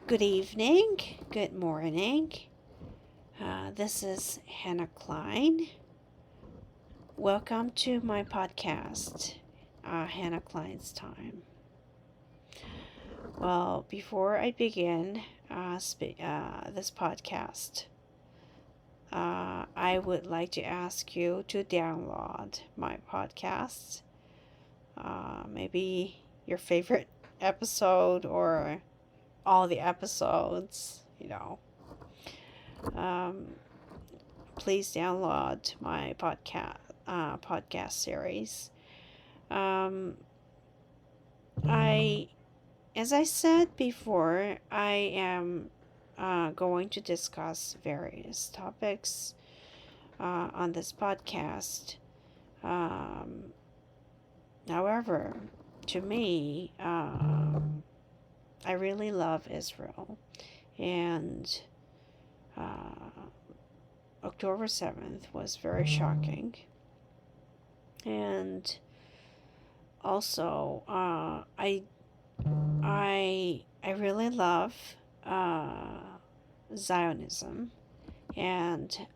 Good evening, good morning. This is Hannah Klein. Welcome to my podcast, Hannah Klein's Time. Well, before I begin this podcast, I would like to ask you to download my podcast. Maybe your favorite episode or all the episodes, please download my podcast series. I, as I said before, I am going to discuss various topics on this podcast. However, to me, I really love Israel, and October 7th was very shocking. And also, I really love Zionism, and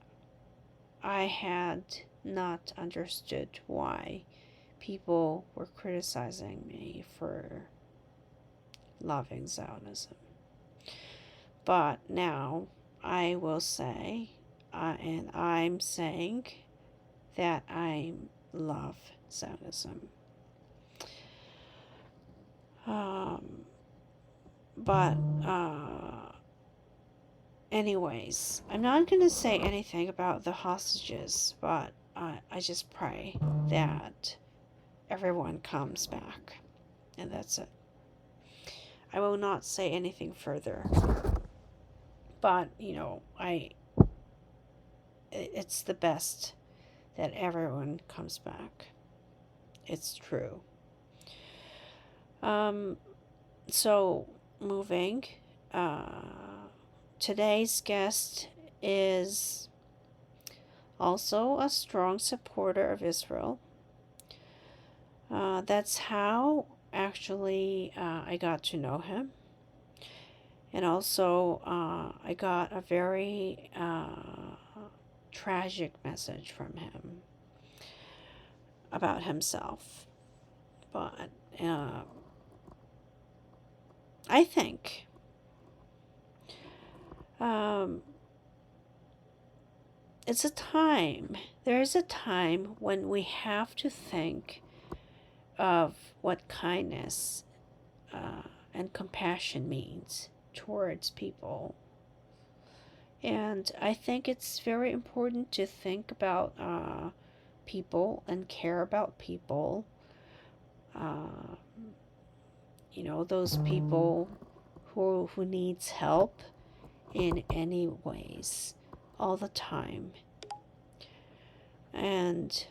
I had not understood why people were criticizing me for loving Zionism. But now I will say, and I'm saying that I love Zionism. But anyways, I'm not going to say anything about the hostages, but I just pray that everyone comes back, and that's it. I will not say anything further, but it's the best that everyone comes back. It's true. So moving, today's guest is also a strong supporter of Israel. That's how actually I got to know him. And also I got a very tragic message from him about himself. But I think it's a time, there is a time when we have to think of what kindness and compassion means towards people. And I think it's very important to think about people and care about people. Those people who needs help in any ways all the time. And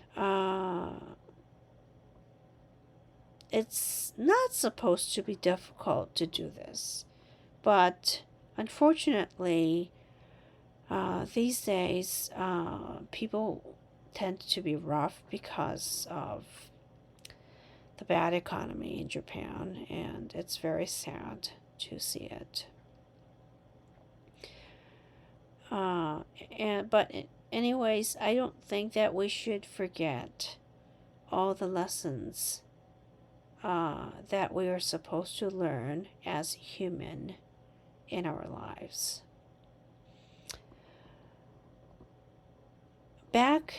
it's not supposed to be difficult to do this, but unfortunately these days people tend to be rough because of the bad economy in Japan, and it's very sad to see it. But anyways, I don't think that we should forget all the lessons that we are supposed to learn as human in our lives. Back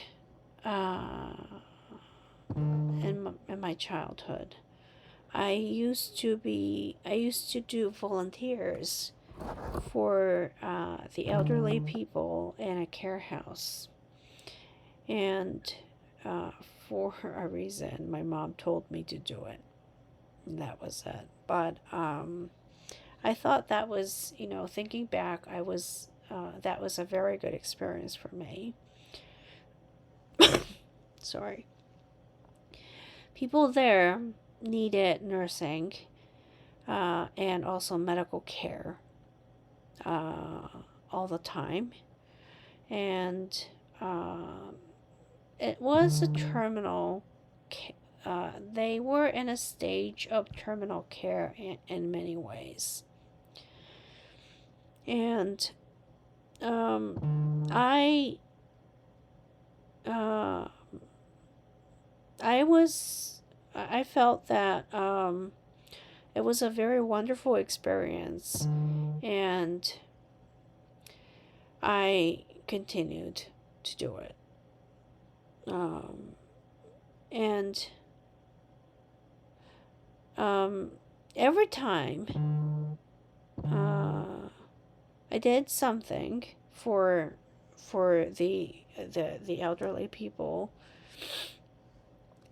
in my childhood, I used to do volunteers for the elderly people in a care house, and for a reason my mom told me to do it, and that was it. But I thought that was, thinking back, that was a very good experience for me. Sorry. People there needed nursing and also medical care all the time. And it was a terminal, they were in a stage of terminal care in many ways. And I uh, I felt that it was a very wonderful experience, and I continued to do it. And every time I did something for the elderly people,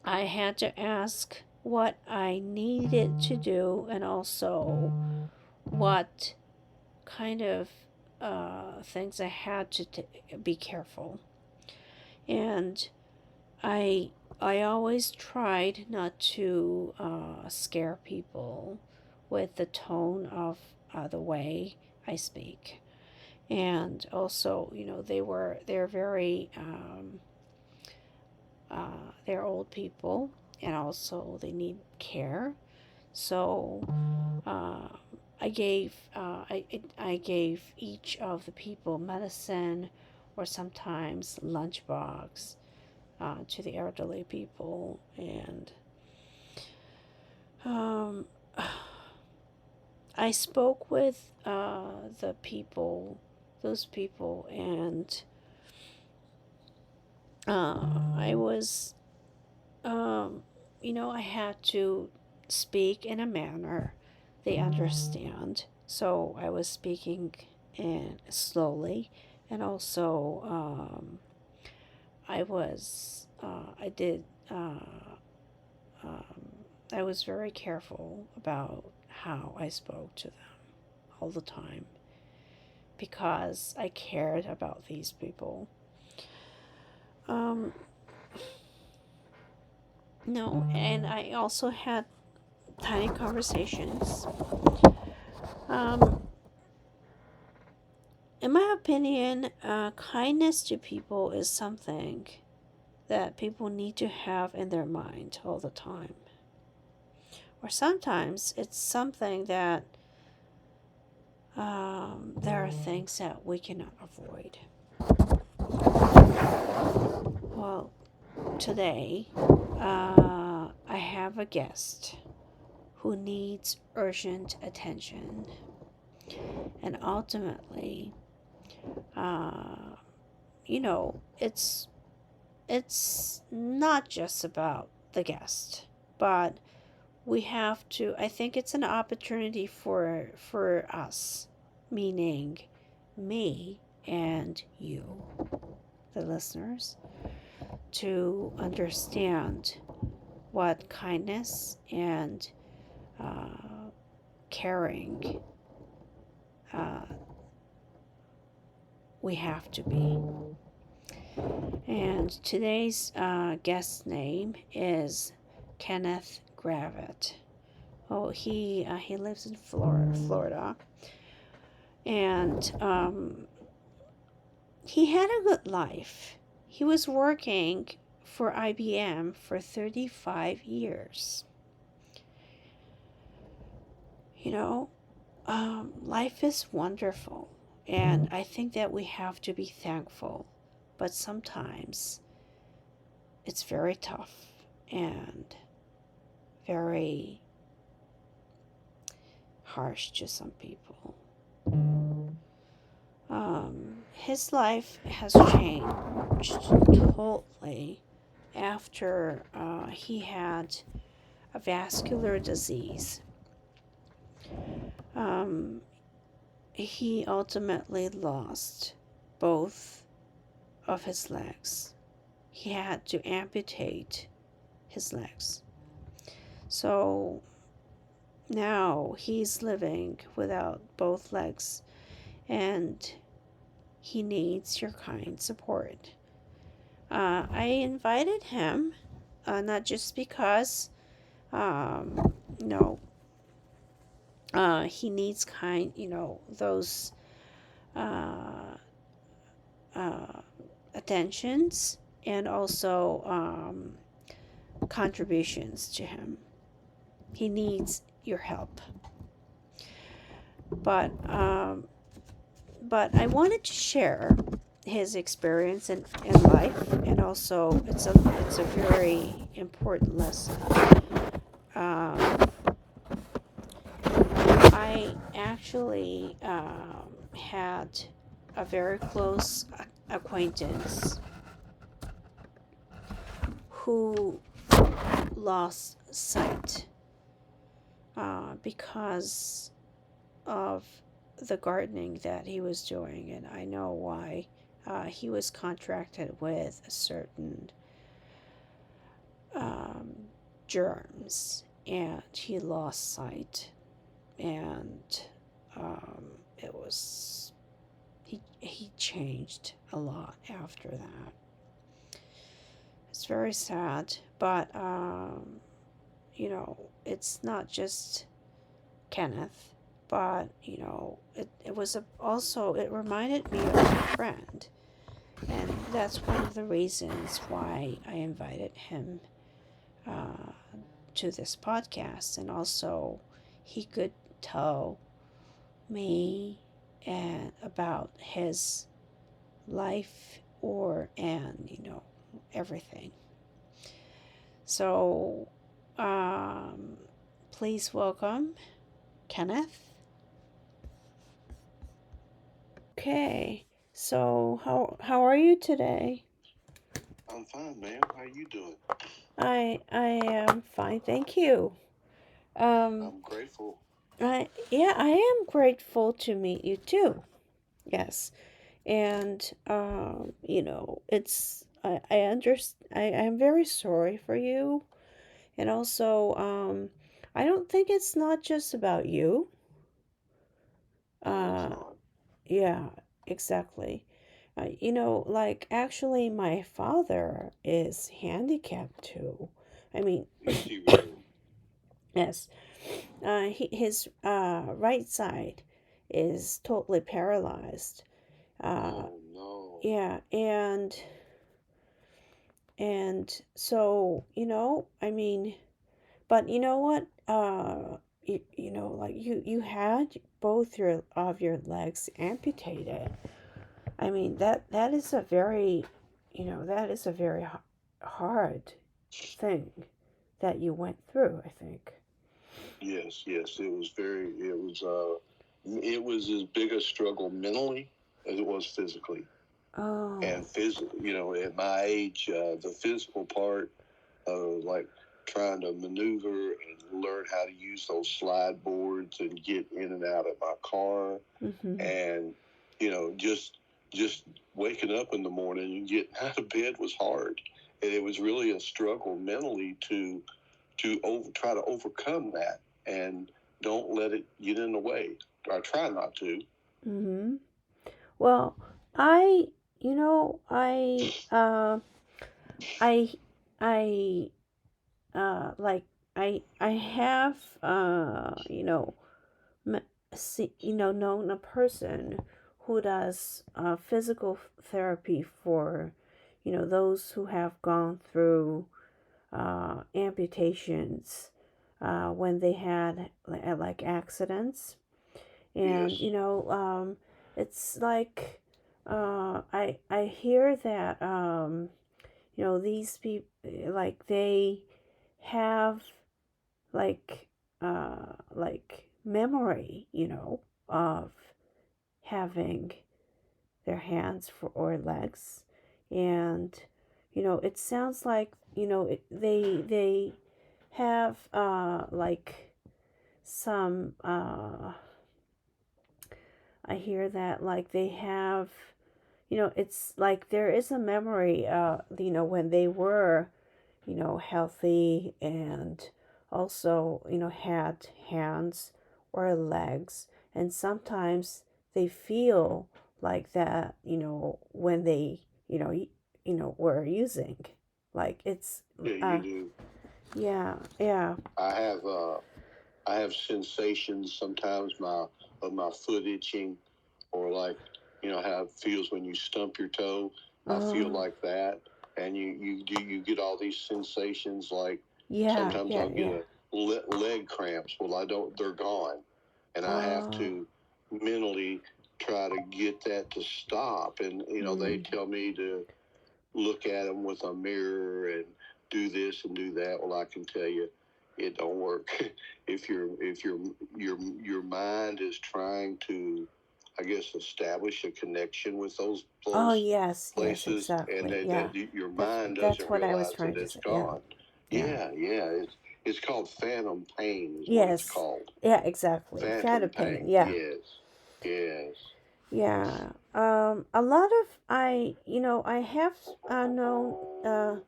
I had to ask what I needed to do, and also what kind of things I had to be careful. And I always tried not to scare people with the tone of the way I speak. And also, they're very they're old people, and also they need care. So I gave each of the people medicine, or sometimes lunchbox to the elderly people. And I spoke with those people, and I was, I had to speak in a manner they understand. So I was speaking slowly, and also I was, I did, I was very careful about how I spoke to them all the time, because I cared about these people. No, and I also had tiny conversations. In my opinion, kindness to people is something that people need to have in their mind all the time. Or sometimes it's something that there are things that we cannot avoid. Well, today I have a guest who needs urgent attention, and ultimately, it's not just about the guest, but we have to. I think it's an opportunity for us, meaning me and you, the listeners, to understand what kindness and caring we have to be. And today's guest's name is Kenneth Gravitt. Oh, he lives in Florida, and he had a good life. He was working for IBM for 35 years. Life is wonderful, and I think that we have to be thankful, but sometimes it's very tough and very harsh to some people. His life has changed totally after he had a vascular disease. He ultimately lost both of his legs. He had to amputate his legs. So now he's living without both legs, and he needs your kind support. I invited him, not just because, he needs those attentions, and also contributions to him. He needs your help. But but I wanted to share his experience in life, and also it's a very important lesson. Um, I actually had a very close acquaintance who lost sight because of the gardening that he was doing, and I know why. He was contracted with a certain um, germs, and he lost sight, and um, it was he changed a lot after that. It's very sad, but it's not just Kenneth, but it was also it reminded me of a friend, and that's one of the reasons why I invited him uh, to this podcast, and also he could tell me and about his life and everything. So um, please welcome Kenneth. Okay, so how are you today? I'm fine, ma'am. How you doing? I am fine, thank you. Um, I'm grateful. I am grateful to meet you too. Yes, and it's I understand. I'm very sorry for you, and also I don't think it's not just about you. No, it's Uh, not. yeah, exactly. Like actually, my father is handicapped too. I mean, Is he really? yes, his right side is totally paralyzed. Uh, Oh no. yeah, and so I mean, but you know what? Like you had both your legs amputated. I mean that is a very, that is a very hard thing that you went through, I think. Yes, yes. It was as big a struggle mentally as it was physically. Oh. And at my age, the physical part of like trying to maneuver and learn how to use those slide boards and get in and out of my car, Mm-hmm. and just waking up in the morning and getting out of bed was hard, and it was really a struggle mentally to try to overcome that and don't let it get in the way. I try not to. Mm-hmm. Well, I, you know, I, I, like, I have, m- known a person who does physical therapy for, those who have gone through amputations when they had like accidents, and Yes, it's like I hear that these people, like they have like memory, of having their hands or legs, and it sounds like they have like some I hear that like they have, it's like there is a memory when they were healthy, and also had hands or legs, and sometimes they feel like that when they were using, like it's yeah, you do. yeah, yeah. I have I have sensations sometimes of my foot itching, or like how it feels when you stump your toe. I feel Oh, like that, and you get all these sensations. Like yeah, sometimes yeah, I'll get yeah. a leg cramps. Well, I don't. They're gone, and I have Oh, to mentally try to get that to stop. And they tell me to look at them with a mirror and do this and do that. Well, I can tell you, it don't work. if your mind is trying to, I guess, establish a connection with those Oh, yes, places, and exactly. Yeah. your That's mind that's doesn't what I was realize trying that to it's say. Yeah. gone. Yeah. It's called phantom pain, is what it's Yes. called. Yeah, exactly. Phantom Phantom pain. pain. Yeah. Yes. Yeah. A lot of I have known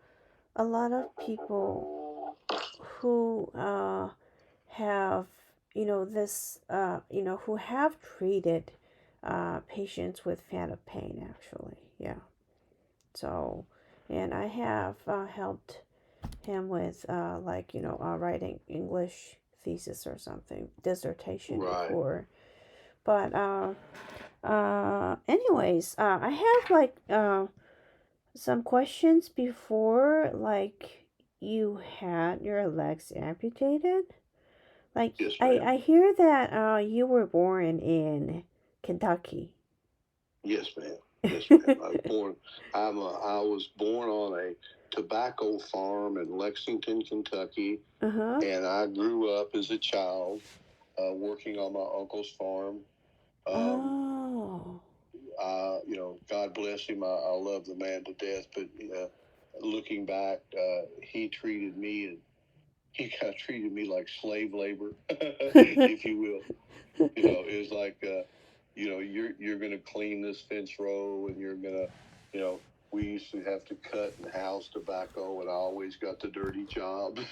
a lot of people who have this who have treated patients with phantom pain actually. Yeah. So, and I have helped him with writing English thesis or something, dissertation Right. before. But anyways, I have some questions before, like, you had your legs amputated. Like, Yes, I ma'am. I hear that you were born in Kentucky. Yes, ma'am. Yes, ma'am. I was born on a tobacco farm in Lexington, Kentucky, Uh-huh. and I grew up as a child working on my uncle's farm. Oh. God bless him. I love the man to death, but looking back, he treated me and he kind of treated me like slave labor, if you will. It was like, you're going to clean this fence row, and you're going to, we used to have to cut and house tobacco, and I always got the dirty jobs.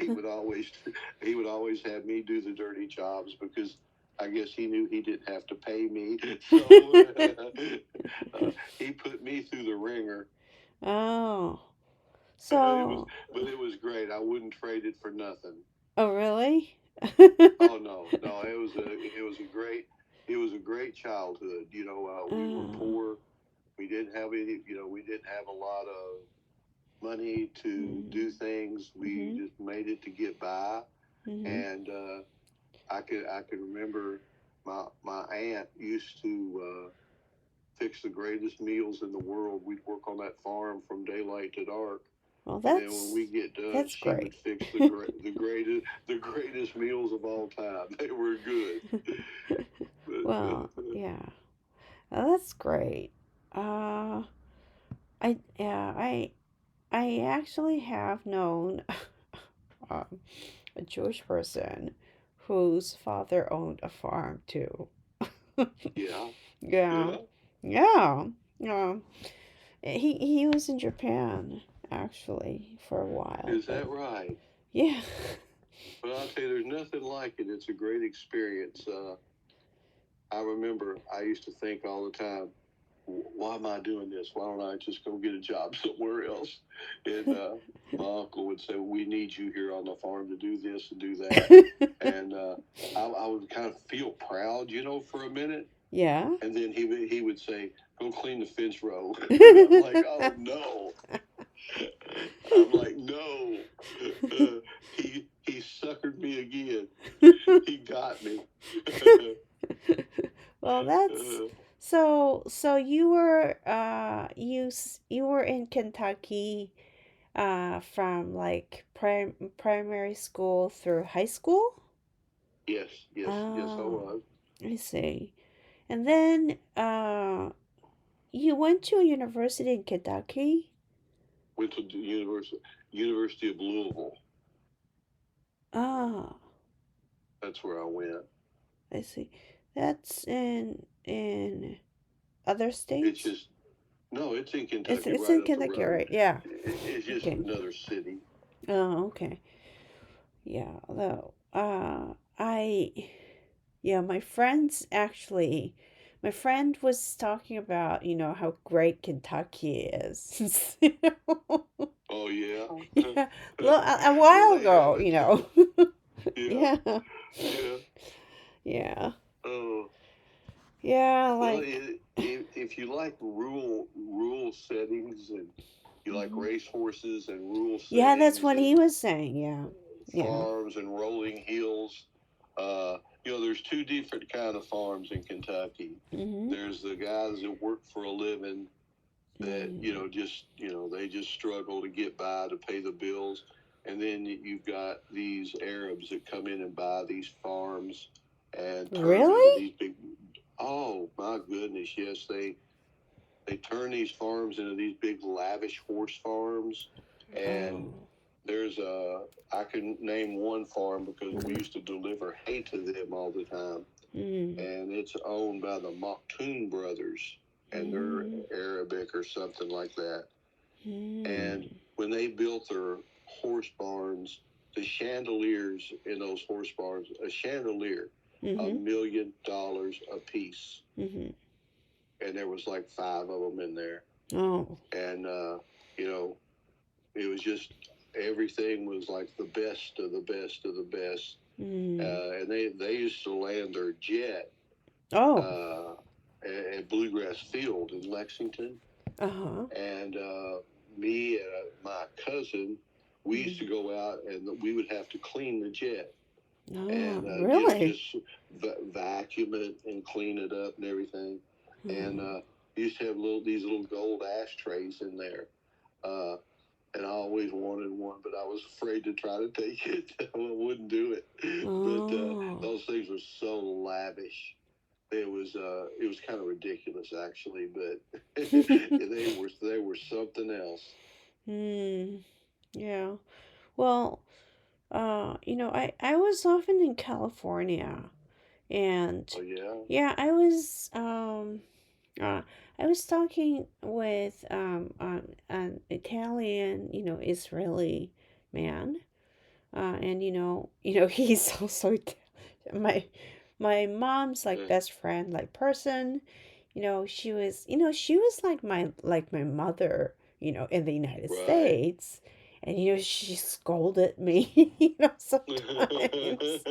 he would always he would always have me do the dirty jobs because I guess he knew he didn't have to pay me, so he put me through the ringer. Oh. But So. it was great. I wouldn't trade it for nothing. Oh, really? Oh no, it was a great childhood. We were poor. We didn't have any. We didn't have a lot of money to do things. We just made it to get by. And I could remember my aunt used to fix the greatest meals in the world. We'd work on that farm from daylight to dark. Well, And then when we get done, that's she would great. fix the greatest meals of all time. They were good. Well, yeah. Well, that's great. Uh, I actually have known um, a Jewish person whose father owned a farm too. Yeah. Yeah. Yeah. Yeah. He was in Japan actually for a while. Is that right? Yeah. But I'll tell you, there's nothing like it. It's a great experience. I remember I used to think all the time, why am I doing this? Why don't I just go get a job somewhere else? And my uncle would say, we need you here on the farm to do this and do that. And I would kind of feel proud, for a minute. Yeah. And then he would say, go clean the fence row. I'm like, oh no. I'm like, no. He suckered me again. He got me. Well, that's so you were you were in Kentucky from like primary school through high school? Yes, yes, yes, I was. I see. And then you went to a university in Kentucky? Went to the University of Louisville. Oh, That's where I went. I see. That's in other It's states? just no, it's in It's Kentucky, it's right in up the Kentucky, road. right? Yeah. It's just Okay. another city. Oh, okay. Yeah, though I yeah, my friend was talking about, how great Kentucky is. Oh yeah. Yeah, a Well, while they have ago, it too. Yeah, Yeah. yeah. Yeah. Oh, Yeah, well, like if you like rural settings and you like Mhm. race horses and rural Yeah, that's settings what and he was saying. Yeah. Yeah. farms and rolling hills, there's two different kind of farms in Kentucky. Mm-hmm. There's the guys that work for a living that Mm. they just struggle to get by to pay the bills, and then you've got these Arabs that come in and buy these farms and turn them into Really? these big. Oh my goodness, yes, they turn these farms into these big lavish horse farms, and Oh. there's a I can name one farm because we used to deliver hay to them all the time, Mm. and it's owned by the Maktoum brothers, and they're Mm. Arabic or something like that. And Mm. when they built their horse barns, the chandeliers in those horse barns, a chandelier, Mm-hmm. $1 million a piece, Mm-hmm. and there was like five of them in there, Oh. and you know, it was just everything was like the best of the best of the best. Mm. And they used to land their jet Oh. uh, at Bluegrass Field in Lexington, Uh-huh. and me and my cousin, we used to Mm. go out and we would have to clean the jet Oh, and really? just vacuum it and clean it up and everything. And Mm. we used to have these little gold ashtrays in there. Uh, and I always wanted one, but I was afraid to try to take it. I wouldn't do it. But Oh. those things were so lavish. It was kind of ridiculous actually, but they were something else. Hmm. Yeah. Well, I was often in California, and Oh yeah, yeah, uh I was talking with an Italian, Israeli man. And he's also my my mom's like yeah. best friend, like person. She was like my mother, in the United Right. States. And she scolded me, sometimes.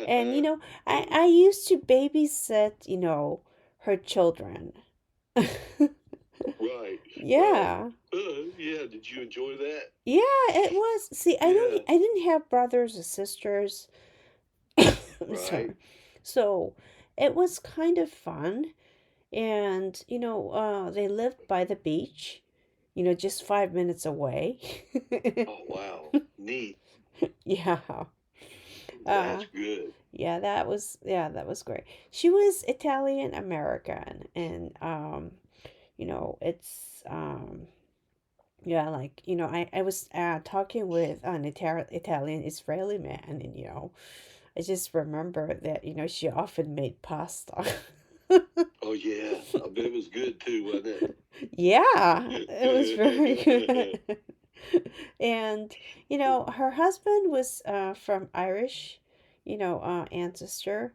And I used to babysit, her children. Right, right. Yeah. Yeah. Did you enjoy that? Yeah, it was. See, Yeah. I didn't have brothers or sisters. I'm Right. sorry. So it was kind of fun. And, they lived by the beach, just 5 minutes away. Oh wow. Neat. Yeah. That's Uh, good. yeah, that was great. She was Italian American, and, it's, yeah, like, I was talking with an Italian Israeli man, and, I just remember that, she often made pasta. Oh yeah. I bet it was good too, wasn't Yeah, it was very it? good. And, her husband was from Irish, ancestor.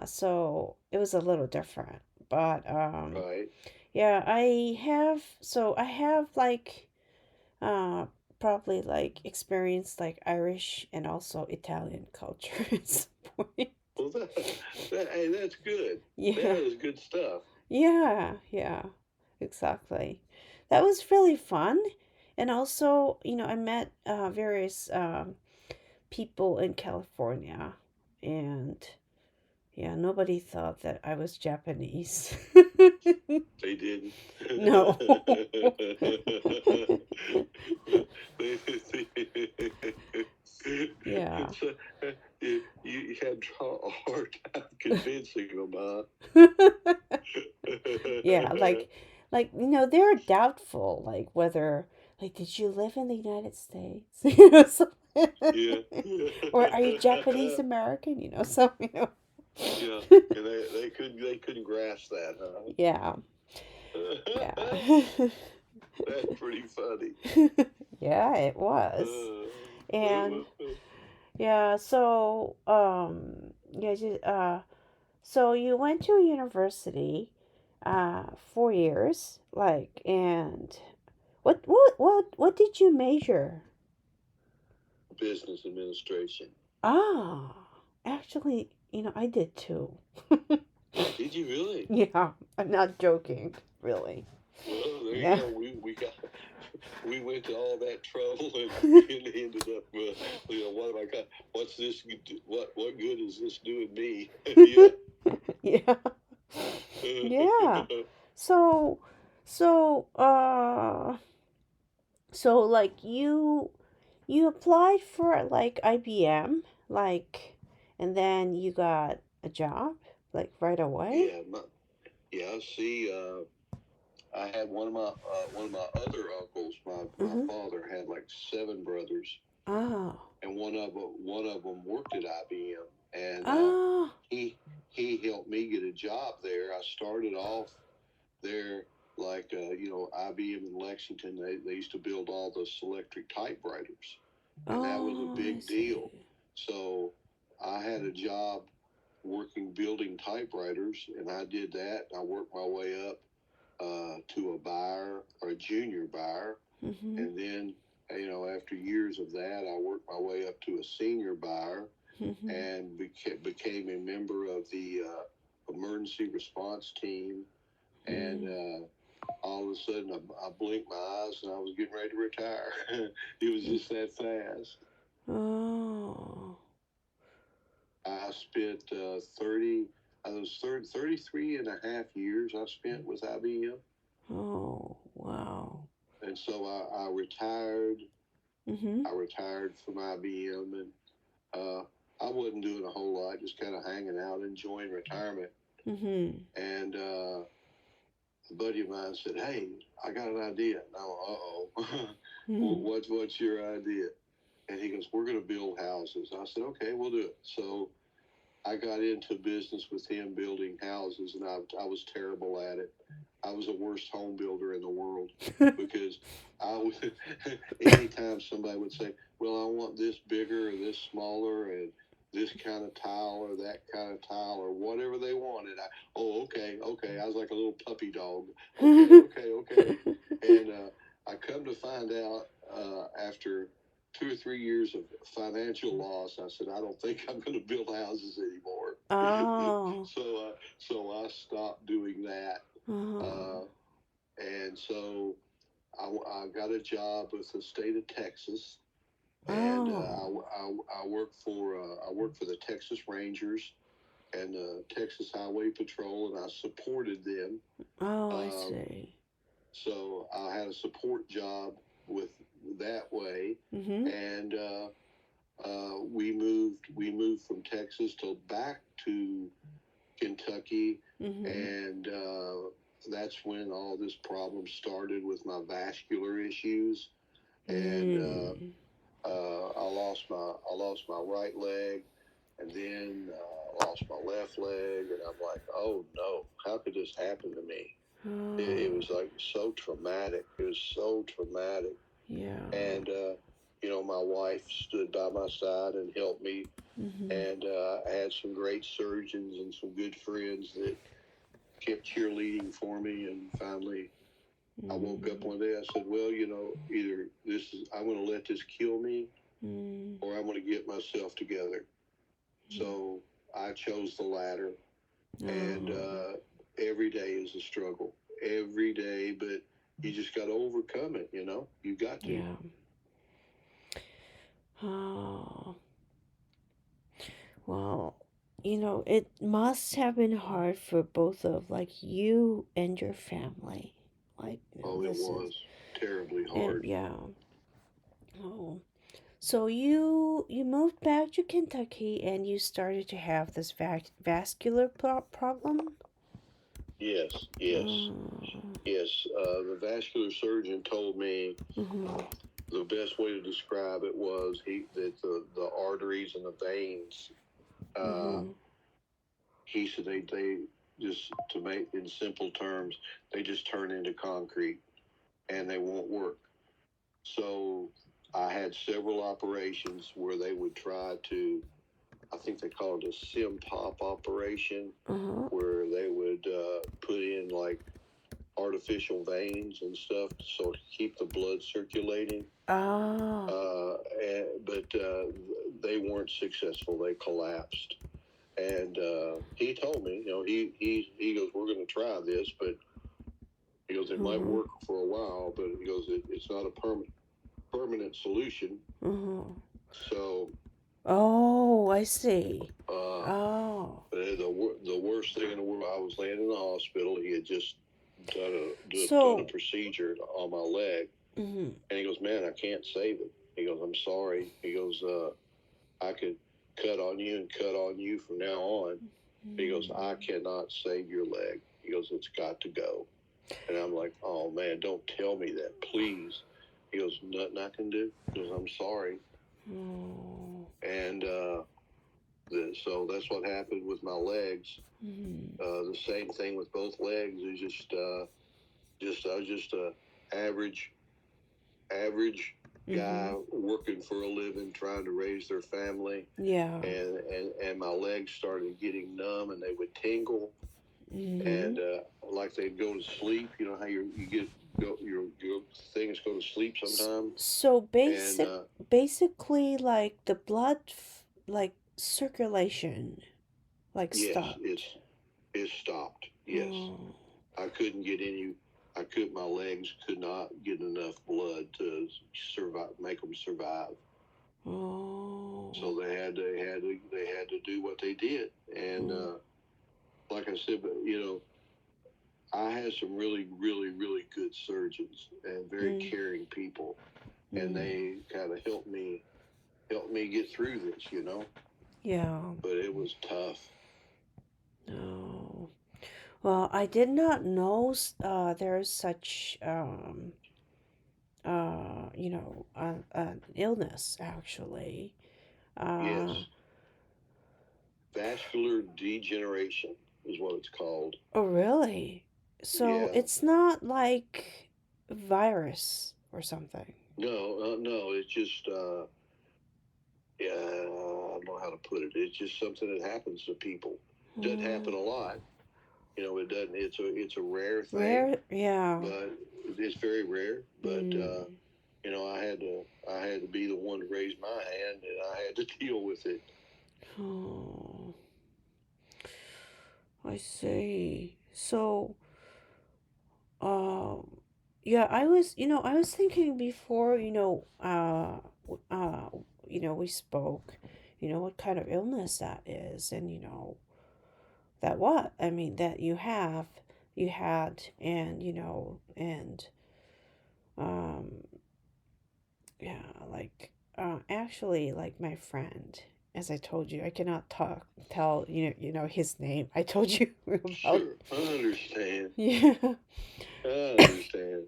So it was a little different. But Right. yeah, I have like uh probably like experienced like Irish and also Italian culture at some point. Well, hey, that's good. That Yeah. is good stuff. Yeah, yeah, exactly. That was really fun. And also, I met various people in California. And yeah, nobody thought that I was Japanese. They didn't. No. Yeah. It's, you had a hard time convincing them, huh? Yeah, they're doubtful, like whether, like, did you live in the United States? Yeah. Or are you Japanese American? So, Yeah. And they couldn't grasp that, Yeah, huh? yeah. That's pretty funny. Yeah, it was. And yeah, so you went to university 4 years, like, and what did you major? Business administration. Ah, actually, I did too. Did you really? Yeah, I'm not joking, really. Well, there you Yeah. go. We got we went to all that trouble and ended up, what have I got? What's this? What good is this doing me? Yeah. Yeah. Yeah. So, so, so like you applied for like IBM, like, and then you got a job like right away. Yeah, yeah. See, I had one of my other uncles. My Mhm. father had like seven brothers, Oh. and one of them worked at IBM, and Oh. he he helped me get a job there. I started off there like IBM in Lexington. They used to build all the Selectric typewriters, and that was a Oh, I big deal. see. So I had a job working building typewriters, and I did that. I worked my way up to a buyer or a junior buyer, Mhm. and then after years of that, I worked my way up to a senior buyer Mhm. and became a member of the emergency response team. And Mhm. all of a sudden, I blinked my eyes and I was getting ready to retire. It was just that fast. Oh. I spent 30, I was 33 and a half years I spent with IBM. Oh. Wow. And so I retired. Mhm. I retired from IBM, and uh, I wasn't doing a whole lot, just kind of hanging out, enjoying retirement. Mhm. And a buddy of mine said, "Hey, I got an idea." And I went, "Uh-oh." Mhm. What's your idea? And he goes, "We're going to build houses." I said, "Okay, we'll do it." So I got into business with him building houses, and I was terrible at it. I was the worst home builder in the world because I would, anytime somebody would say, "Well, I want this bigger or this smaller and this kind of tile or that kind of tile or whatever they wanted," oh, okay, okay. I was like a little puppy dog. Okay, okay, okay. And I come to find out after 2 or 3 years of financial loss, I said, I don't think I'm going to build houses anymore. Oh. So I stopped doing that. Oh. Uh, and so I got a job with the state of Texas, and Oh. I worked for the Texas Rangers and the Texas Highway Patrol, and I supported them. Oh, I Um, see. so I had a support job with that way, Mhm. and we moved from Texas to back to Kentucky, Mhm. and that's when all this problem started with my vascular issues, and Mm. I lost my right leg, and then lost my left leg, and I'm like, oh no, how could this happen to me? It Oh. was like so traumatic. It was so traumatic. Yeah. And my wife stood by my side and helped me, Mhm. and I had some great surgeons and some good friends that kept cheerleading for me. And finally, I woke up Mm. one day. I said, "Well, either I'm going to let this kill me, Mm. or I'm going to get myself together." Mm. So I chose the latter, and Oh. every day is a struggle, every day, but you just got to overcome it. You got to. Yeah. Oh. Well, it must have been hard for both of like you and your family. Like Oh, it this is was terribly it. hard. Yeah. Oh. So you moved back to Kentucky and you started to have this vascular problem. Yes, yes, Oh. yes. The vascular surgeon told me Mhm. the best way to describe it was that the arteries and the veins. Uh, Mhm. he said they just, to make in simple terms, they just turn into concrete and they won't work. So I had several operations where they would try to, I think they call it a sim pop operation, Uh huh. where they would put in like artificial veins and stuff to sort of keep the blood circulating. Ah. But they weren't successful. They collapsed. And he told me, he goes, "We're going to try this," but he goes, it might Mm-hmm. work for a while, but he goes, it's not a permanent solution. Mm-hmm. So, Oh, I see. uh, Oh. the worst thing in the world, I was laying in the hospital. He had just done a So, procedure on my leg, mm-hmm. and he goes, "Man, I can't save it." He goes, "I'm sorry." He goes, "I could cut on you and cut on you from now on." He goes, "I cannot save your leg." He goes, "It's got to go." And I'm like, "Oh man, don't tell me that, please." He goes, "Nothing I can do." He goes, "I'm sorry." Oh. And so that's what happened with my legs. Mm-hmm. The same thing with both legs. Is I was just a average guy Mm-hmm. working for a living, trying to raise their family, Yeah. and my legs started getting numb, and they would tingle, Mm-hmm. and like they'd go to sleep. You know how you get your things go to sleep sometime, So and basically like the blood like circulation like yes, stopped. it stopped. Yes, Oh. I couldn't get any. I could. My legs could not get enough blood to survive, make them survive. Oh. So they had to do what they did, and Mm. like I said, but you know, I had some really good surgeons and very Mm. caring people, and Mm. they kind of helped me get through this, you know. Yeah. But it was tough. No. Well, I did not know there's such an illness actually. Yes, Uh vascular degeneration is what it's called. oh really? So Yeah. it's not like virus or something. No, no, it's just yeah, I don't know how to put it. It's just something that happens to people. Doesn't happen a Mm. lot. You know, it doesn't. It's a rare thing, Rare, yeah. but it's very rare. But Mm. you know, I had to be the one to raise my hand, and I had to deal with it. Oh, I see. So, um, yeah, I was thinking before, we spoke, what kind of illness that is, and that what I mean that you had, and um, yeah, like, actually, like my friend, as I told you, I cannot tell his name. I told you about. Sure, I understand. Yeah. I understand.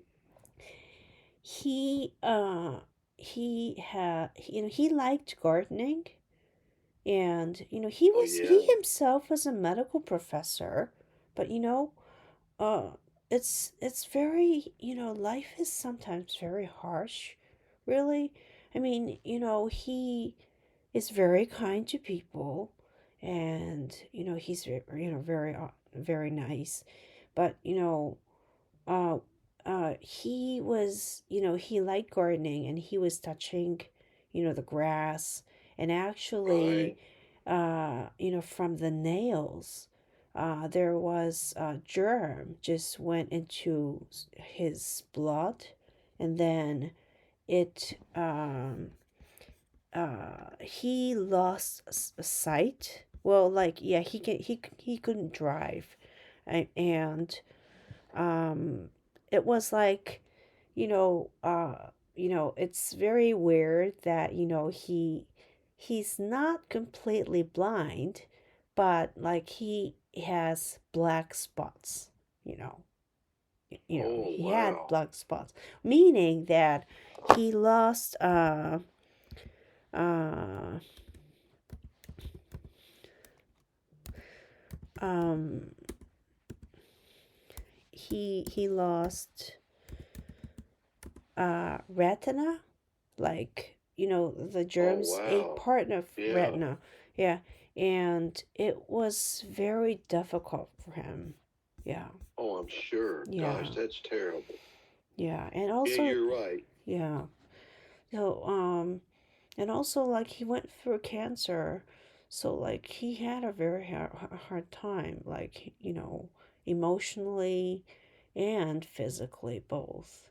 He he liked gardening, and Oh he yeah. himself was a medical professor, but uh it's very, life is sometimes very harsh, really. I mean, he is very kind to people, and he's very nice, but uh he was, he liked gardening, and he was touching the grass, and actually Right. from the nails, there was a germ just went into his blood, and then it he lost sight. Well, like, yeah, he couldn't drive, and um it was like, it's very weird that he's not completely blind, but like he has black spots, you know. Oh He had wow. black spots, meaning that he lost uh um he lost retina, like, the Oh germs ate wow. part of Yeah. retina. Yeah, and it was very difficult for him. Yeah. Oh, I'm sure. Gosh, Yeah. that's terrible. Yeah, and Yeah, also, you're right. yeah, so and also, like, he went through cancer, so like he had a very hard time, like, emotionally, and physically both,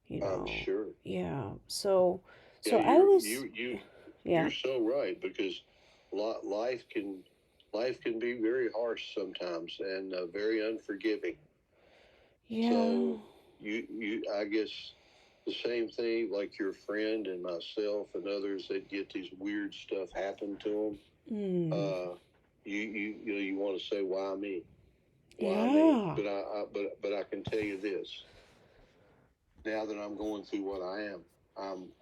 you I'm know. sure. Yeah. So Yeah, so I was you're yeah. so right, because life can be very harsh sometimes, and very unforgiving. Yeah. So I guess the same thing, like your friend and myself and others that get these weird stuff happen to them. Mm. Uh, you want to say, why me? Why me? Yeah. But I can tell you this: now that I'm going through what I am,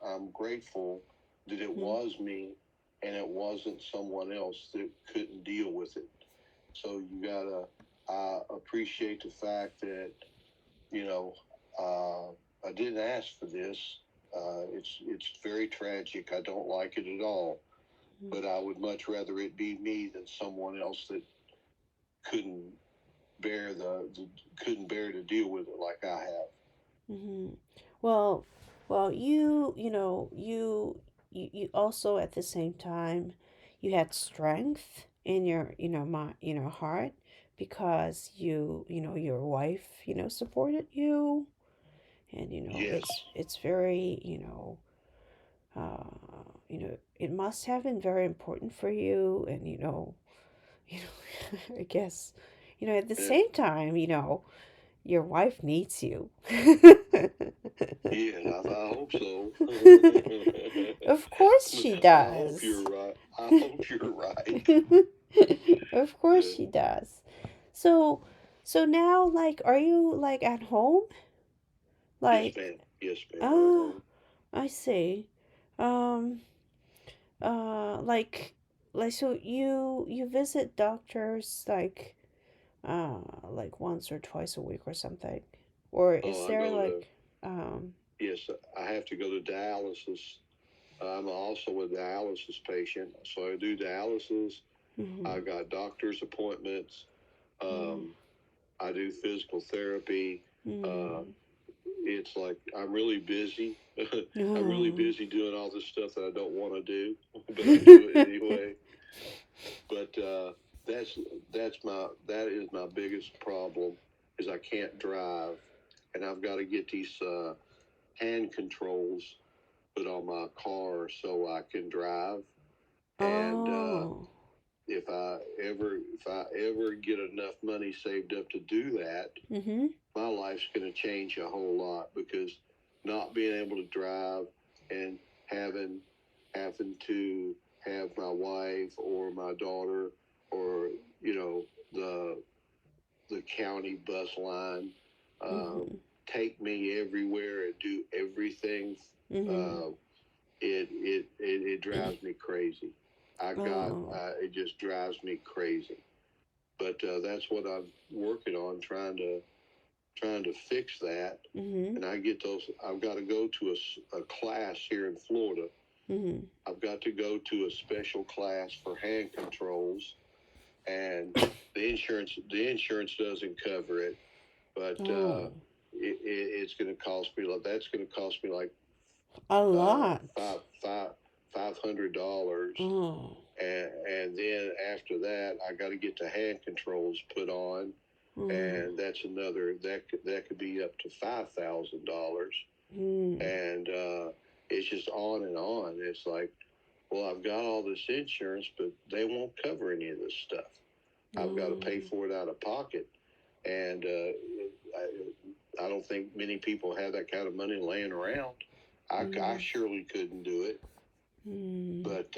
I'm grateful that it Mm. was me, and it wasn't someone else that couldn't deal with it. So you gotta appreciate the fact that, you know, I didn't ask for this. It's very tragic. I don't like it at all. Mm. But I would much rather it be me than someone else that couldn't the couldn't bear to deal with it like I have. Mm-hmm. Well, well, you also at the same time, you had strength in your, heart because your wife, supported you, and Yes, it's very, it must have been very important for you, and you know, I guess, at the yeah, same time, your wife needs you. yeah. I hope so. Of course she I hope does. you're right. I hope you're right. Of course Yeah. she does. So so now, like, are you like at home? Yes, Like, ma'am. Yes, ma'am. I'm ah, home. I see. Um like so you visit doctors like once or twice a week or something? Or is Oh, I there go to like um yes. I have to go to dialysis. I'm also a dialysis patient, so I do dialysis. I mhm, got doctor's appointments. mhm, Um, I do physical therapy. Uh, mhm. it's like I'm really busy. I'm really Oh. busy doing all this stuff that I don't want to do, but I do it anyway. But that's that is my biggest problem, is I can't drive, and I've got to get these hand controls put on my car so I can drive. And Oh. if I ever get enough money saved up to do that, Mhm. my life's going to change a whole lot, because not being able to drive and having to have my wife or my daughter, or you know the county bus line, Mhm. take me everywhere and do everything. Mhm. Uh, it drives me crazy. Oh. It just drives me crazy. But that's what I'm working on, trying to fix that. Mhm. And I get those. I've got to go to a class here in Florida. Mhm. I've got to go to a special class for hand controls, and the insurance doesn't cover it, but Oh. it's going to cost me like that's going to cost me like A uh, lot. five five $500. Oh. And then after that, I got to get the hand controls put on, Mm. and that's another that could be up to $5,000. Mm. And it's just on and on. It's like, well, I've got all this insurance, but they won't cover any of this stuff. I've got to pay Mm. for it out of pocket, and I don't think many people have that kind of money laying around. I Mm. surely couldn't do it, Mm. but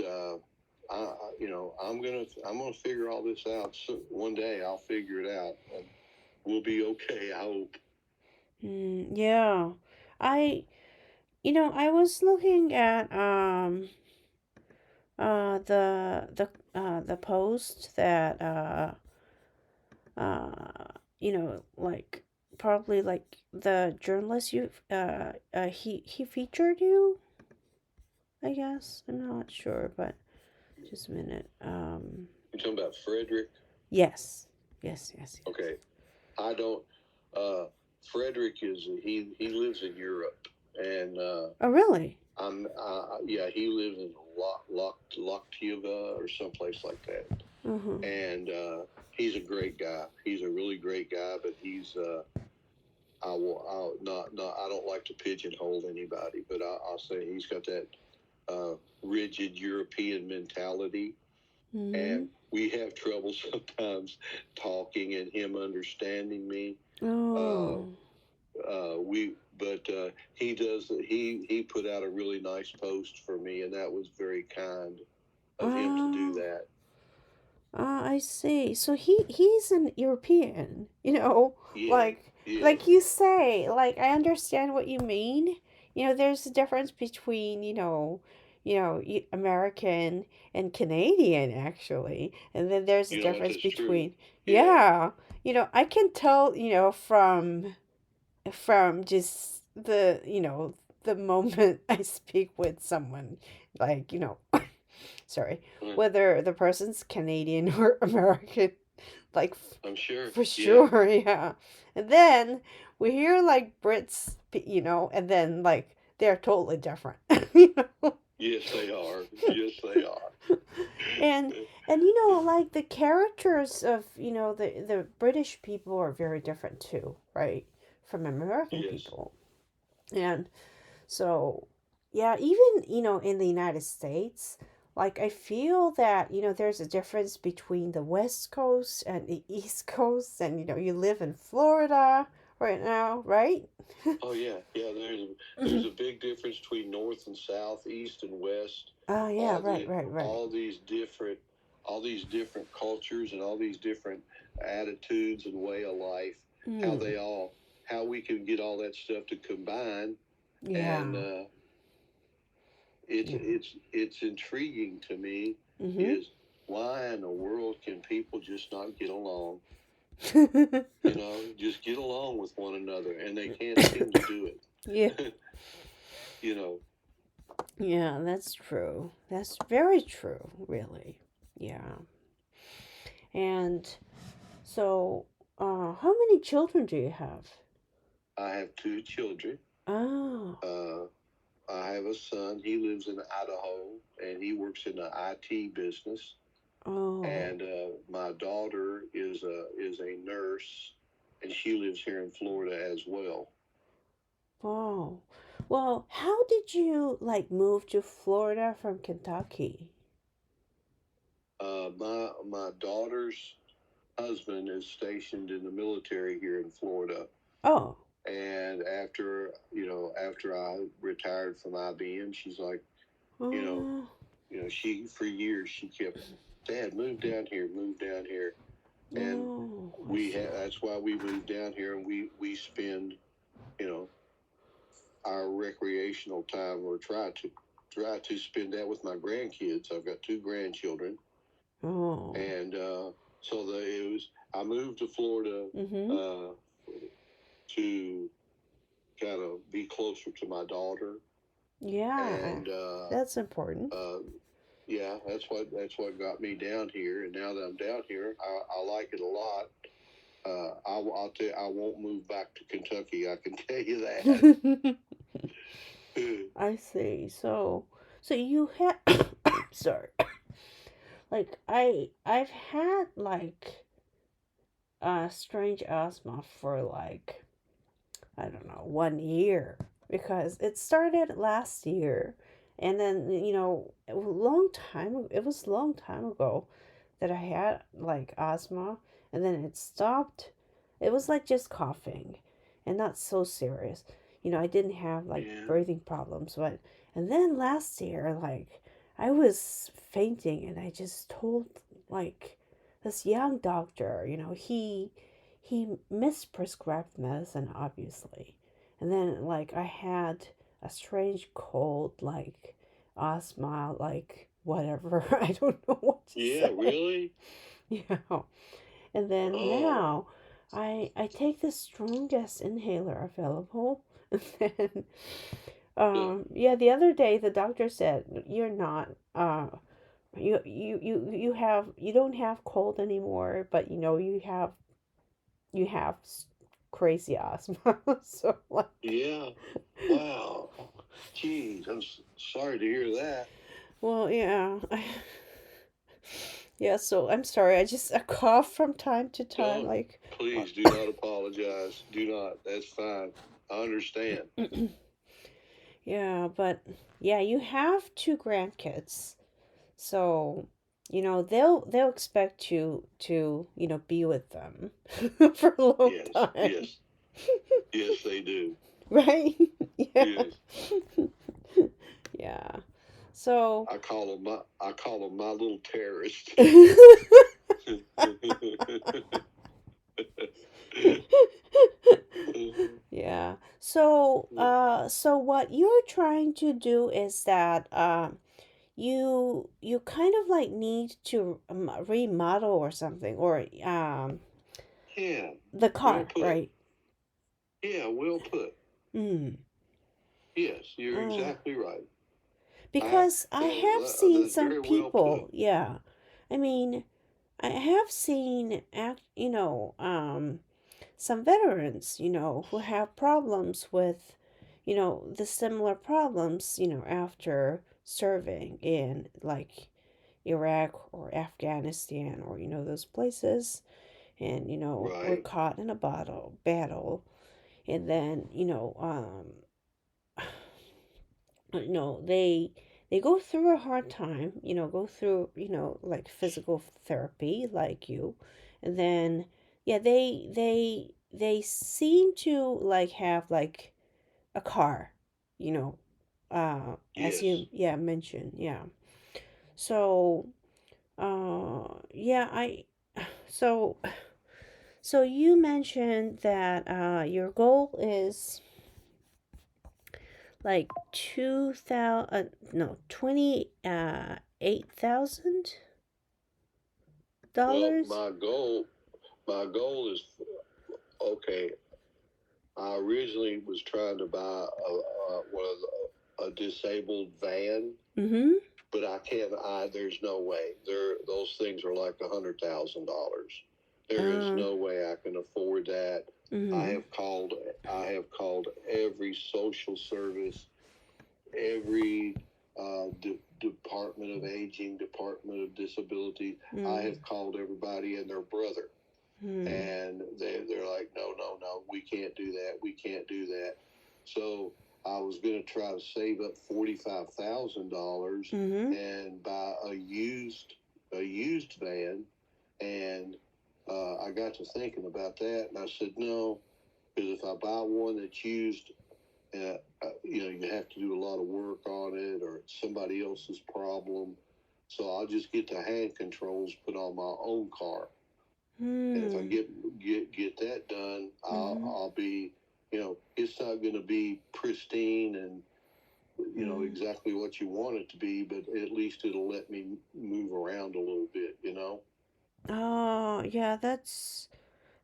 I'm gonna figure all this out. So one day I'll figure it out, and we'll be okay. I hope. Mm. Yeah. I I was looking at the post that like probably like the journalist he featured you, I guess. I'm not sure, but just a minute. You're talking about Frederick. Yes. Yes, yes, yes. Okay, I don't. Uh, Frederick he lives in Europe, and Oh, really? yeah, he lives in Loktiva or someplace like that. Uh-huh. And he's a great guy. He's a really great guy, but I'll not. I don't like to pigeonhole anybody, but I'll say he's got that uh, rigid European mentality, Mm-hmm. and we have trouble sometimes talking and him understanding me. Uh, Oh. he does. He put out a really nice post for me, and that was very kind of him to do Oh. that. I see. So he's an European, you know, Yeah, like yeah, like you say, like I understand what you mean. There's a difference between, American and Canadian actually. And then there's a you know what? difference That's true. between, Yeah, yeah, I can tell, from just the moment I speak with someone, like, sorry, mm, whether the person's Canadian or American, like I'm sure. for Yeah, sure, yeah. And then we hear like Brits, and then like they're totally different, you know. yes, they are. Yes, they are. and and like the characters of the British people are very different too, right, from American Yes. people. And so, yeah, even, in the United States, like I feel that, there's a difference between the West Coast and the East Coast. And, you live in Florida right now, right? Oh yeah, yeah. There's a big difference between north and south, east and west. Oh, yeah, All right, the right, right. all these different all these different cultures and all these different attitudes and way of life. How Mm, they all how we can get all that stuff to combine, and yeah, yeah. it's intriguing to me. Mm-hmm. Is why in the world can people just not get along? Just get along with one another, and they can't seem to do Yeah, it. you know, yeah, that's true. That's very true, really. Yeah. And so, how many children do you have? I have two children. Oh, Uh, I have a son. He lives in Idaho, and he works in the IT business. oh, And my daughter is a nurse, and she lives here in Florida as well. wow. Well, how did you like move to Florida from Kentucky? My daughter's husband is stationed in the military here in Florida, Oh, and after I retired from IBM, she's like, you know, oh, she for years she kept, Dad, move down here, and oh, I see. that's why we moved down here, and we spend you know our recreational time, or try to spend that with my grandkids. I've got two grandchildren, Oh, and so it was. I moved to Florida mm-hmm. uh, to kind of be closer to my daughter, Yeah, and that's important. uh, yeah, that's what got me down here. And now that I'm down here, I like it a lot. I'll tell you, I won't move back to Kentucky. I can tell you that. I see. So you had, sorry, like I've had like strange asthma for like I don't know, 1 year, because it started last year. And then, it was a long time ago that I had like asthma, and then it stopped. It was like just coughing and not so serious. I didn't have like yeah, breathing problems, but and then last year, like I was fainting, and I just told like this young doctor, he misprescribed medicine, obviously. And then like I had a strange cold, like asthma, like whatever. I don't know what to yeah, say. really. Yeah. And then Oh, now I take the strongest inhaler available. And then yeah, yeah, the other day the doctor said you're not you don't have cold anymore, but you have crazy asthma. So like, yeah. Wow. Geez, I'm sorry to hear that. well, yeah. Yeah, so I'm sorry. I cough from time to time, No, like, please do not apologize. Do not. That's fine. I understand. yeah, but yeah, you have two grandkids, so they'll expect you to be with them for a long Yes, time, yes, yes, they do. right? Yeah, Yes, yeah. So, I call them my little terrorist. yeah. So what you're trying to do is that you kind of like need to remodel or something, or Yeah, the well car, put. right? Yeah, well put. Mm. Yes, you're Uh, exactly right. because I have seen That's some very well put. people, yeah. I mean, I have seen some veterans, who have problems with, the similar problems, after serving in like Iraq or Afghanistan, or those places, and were Right, caught in a battle, and then they go through a hard time, go through like physical therapy like you, and then yeah, they seem to like have like a car, you know as yes. you mentioned, yeah. So yeah, I so so you mentioned that your goal is like 2,000, no, 28,000 Well, dollars. my goal is okay. I originally was trying to buy a disabled van, Mm-hmm. but I can't. There's no way. Those things are like $100,000. There is Uh, no way I can afford that. I mm-hmm. have called. I have called every social service, every Department of Aging, Department of Disability. I Mm-hmm. have called everybody and their brother, and they're like, no, no, no, we can't do that. We can't do that. So I was going to try to save up $45,000 Mm-hmm. and buy a used van, and I got to thinking about that, and I said no, because if I buy one that's used, you have to do a lot of work on it, or it's somebody else's problem. So I'll just get the hand controls put on my own car, and if I Mm-hmm. get that done, Mm-hmm. I'll be, it's not going to be pristine and Mm-hmm. exactly what you want it to be, but at least it'll let me move around a little bit. Oh, yeah,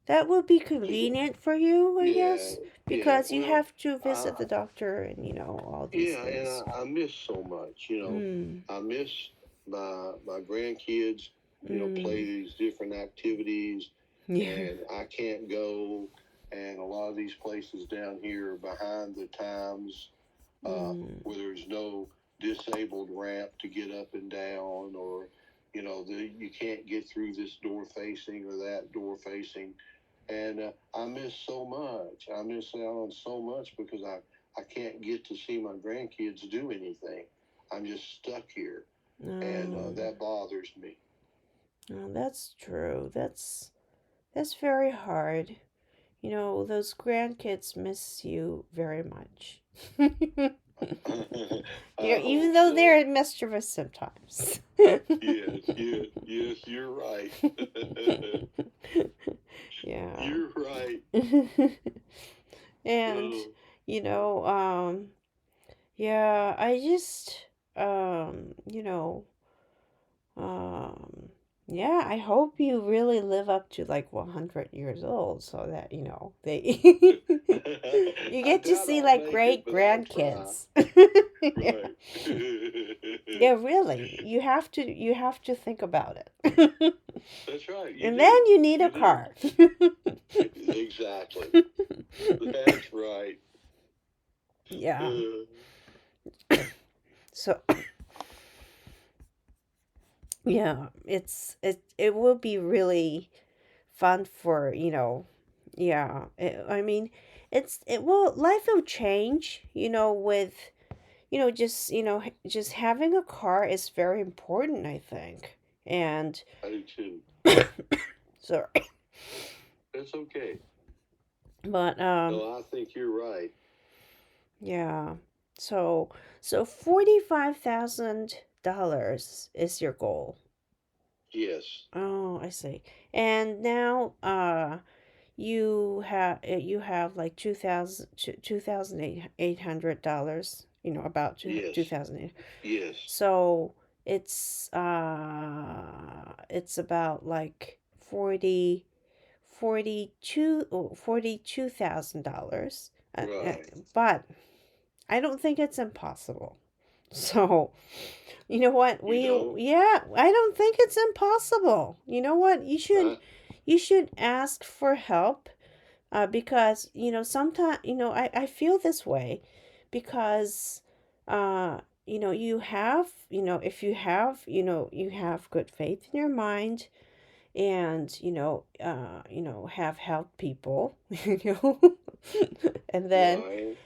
that would be 'Cause, convenient for you, I yeah, guess, yeah. because you Well, have to visit I, the doctor and all these yeah, and things. I miss so much. Mm. I miss my grandkids. Play Mm. these different activities, Yeah. and I can't go. And a lot of these places down here are behind the times, Mm. where there's no disabled ramp to get up and down, or you can't get through this door facing or that door facing, and I miss so much. I miss out on so much because I can't get to see my grandkids do anything. I'm just stuck here, and Um, that bothers me. that's true. That's very hard. Those grandkids miss you very much. I Even hope though so. they're mischievous sometimes. Yes, yes, yes. You're right. Yeah. You're right. And, Oh, you know, um, yeah, I just, um, you know, um, yeah, I hope you really live up to like 100 years old so that, they you I get to doubt see I'll like make it, great but I'll try. grandkids. Yeah. Right. Yeah, really. You have to think about it. That's right. You And do. then you need a You do. car. Exactly. That's right. Yeah. Uh, So Yeah, it will be really fun for, yeah. I mean, it will life will change, with, just having a car is very important, I think. And I do too. sorry. That's okay. But No, I think you're right. yeah. So $45,000 is your goal. Yes. Oh, I see. And now you have like 2,800 dollars, about Yes. two thousand eight. Yes. So it's about like 42,000 dollars. Right. But I don't think it's impossible. So, you know what? You don't? Yeah, I don't think it's impossible. You know what? I You should ask for help, because, sometimes, I feel this way because, uh, if you have good faith in your mind, and, have helped people, and then, right.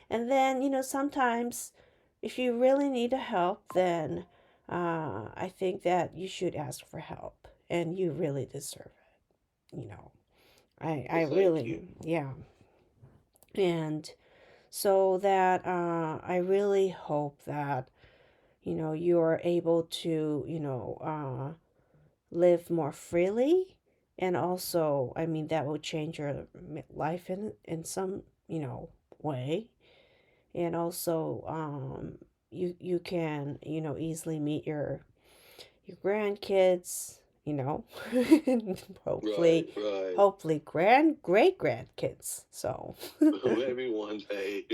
sometimes if you really need a help, then, I think that you should ask for help, and you really deserve it, I Well, thank really, you. yeah. And so that, I really hope that, you're able to, live more freely. And also, I mean, that will change your life in some, way. And also, you can, easily meet your grandkids, and Right. hopefully, Right. great grandkids. So Maybe one day.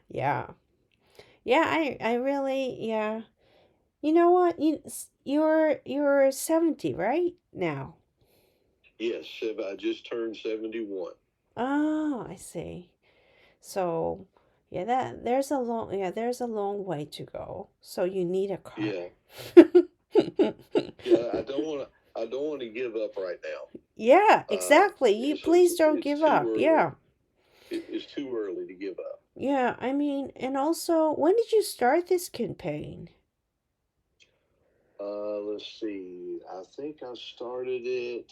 yeah. Yeah, I really, yeah. You know what? You're 70 right now. Yes. I just turned 71. Oh, I see. So, yeah, there's a long way to go. So you need a car. Yeah. Yeah. I don't want to give up right now. Yeah, exactly. You please don't It's give too up. early. Yeah. It's too early to give up. Yeah, I mean, and also, when did you start this campaign? Let's see. I think I started it.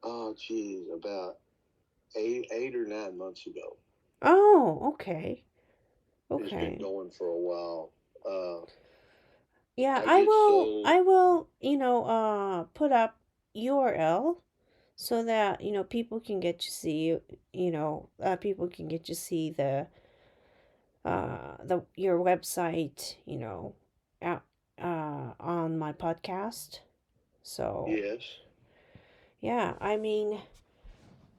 Oh, geez, about 8 or 9 months ago. Oh, okay. It's been Okay. going for a while. Yeah, I I get will so I will, put up URL so that, people can get to see, people can get to see the your website, out on my podcast. So, yes. yeah, I mean,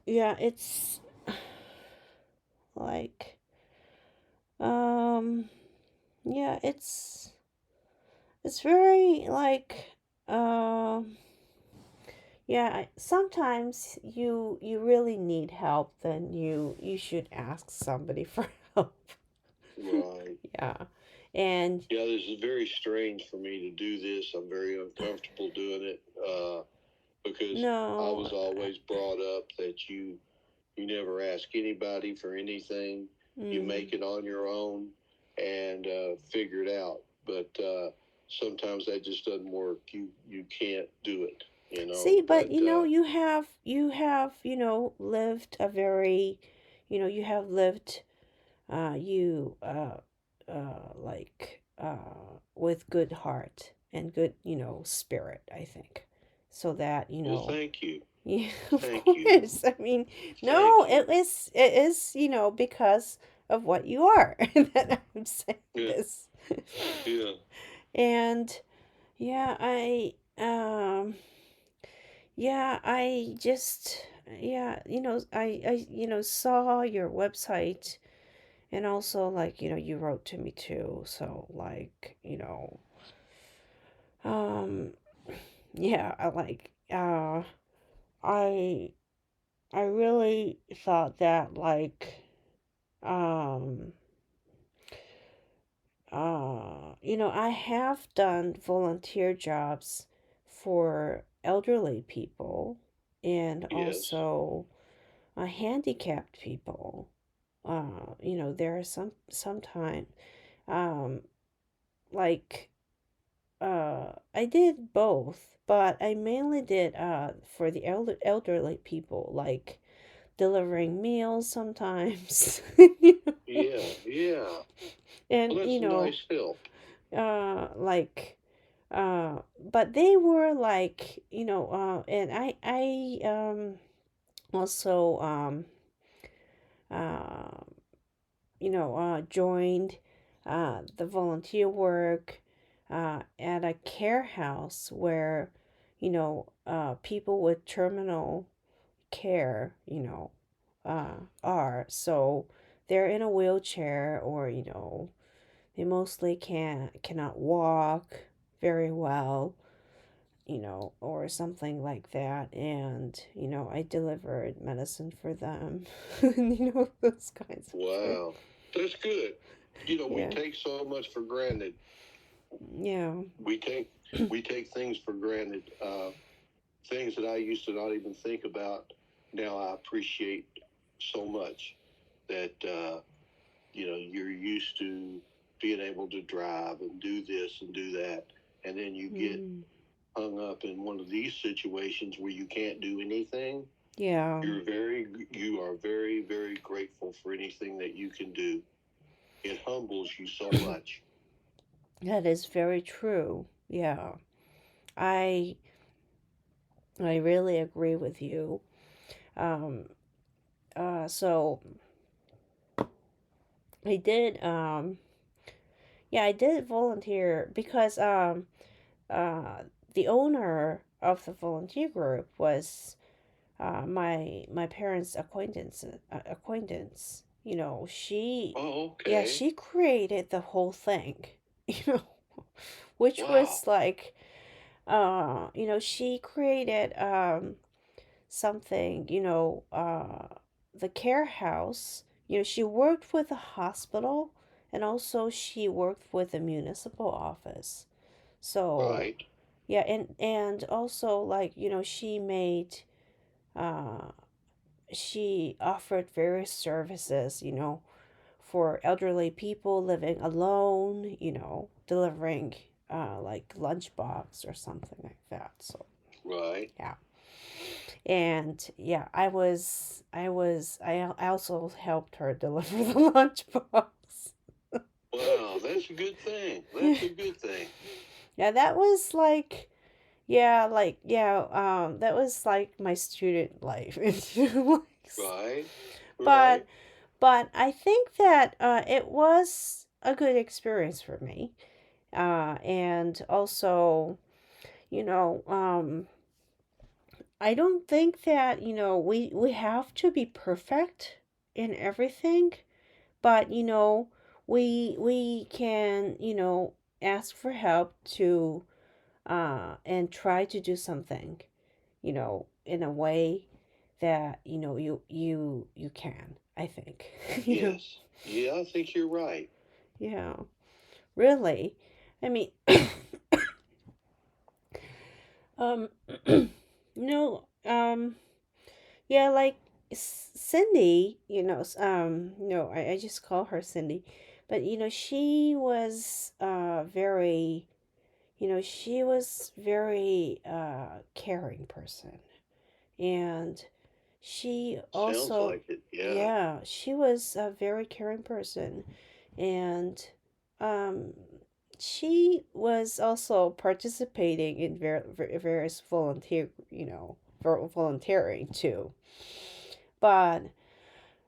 yeah, it's like, um yeah, it's very like, um yeah, sometimes you really need help, then you should ask somebody for help. Right. Yeah. And Yeah, this is very strange for me to do this. I'm very uncomfortable doing it because I no, was always brought up that you never ask anybody for anything. You mm, make it on your own and figure it out. But sometimes that just doesn't work. You can't do it, you know. see, but, But lived a very, you have lived, you like, with good heart and good, spirit, I think, so that, well, thank you, yeah, of thank you, course. I mean, no, thank you. it is, because of what you are that I'm saying Yeah, this. yeah. And yeah, I just, yeah, saw your website, and also, like, you wrote to me too. So, like, um yeah, I I really thought that, like, um I have done volunteer jobs for elderly people and Yes. also handicapped people. There are sometimes um, like I did both, but I mainly did for the elderly people, like delivering meals sometimes. Yeah. Yeah. And Well, that's a nice help. like but they were like, and I also uh joined the volunteer work at a care house where, people with terminal care, are. So they're in a wheelchair, or, they mostly cannot walk very well, or something like that. And, I delivered medicine for them, those kinds of things. Wow. That's good. We Yeah. take so much for granted. Yeah. We take we take things for granted. Things that I used to not even think about. Now I appreciate so much that you're used to being able to drive and do this and do that, and then you get Mm. hung up in one of these situations where you can't do anything. Yeah. You are very, very grateful for anything that you can do. It humbles you so much. That is very true. Yeah. I I really agree with you. Um so I did yeah, I did volunteer because uh the owner of the volunteer group was my parents' acquaintance. Oh, Yeah, okay. she created the whole thing. You know, which Wow. was like she created something, the care house. She worked with a hospital, and also she worked with the municipal office. So, Right. yeah, and also, like, uh she offered various services, for elderly people living alone, delivering like lunchbox or something like that. So, Right. yeah. And yeah, I also helped her deliver the lunchbox. Wow. That's a good thing. That's a good thing. Yeah, that was like, yeah, that was like my student life. Right. but Right. but I think that it was a good experience for me. And also, you know, um, I don't think that, we have to be perfect in everything, but, we can, ask for help to and try to do something, in a way that, you can, I think. Yes. Yeah, I think you're right. Yeah, really. I mean, um, no, yeah, like Cindy, I just call her Cindy, but she was very caring person, and she Sounds also, like it. Yeah. yeah, she was a very caring person, and um, she was also participating in various volunteering too. But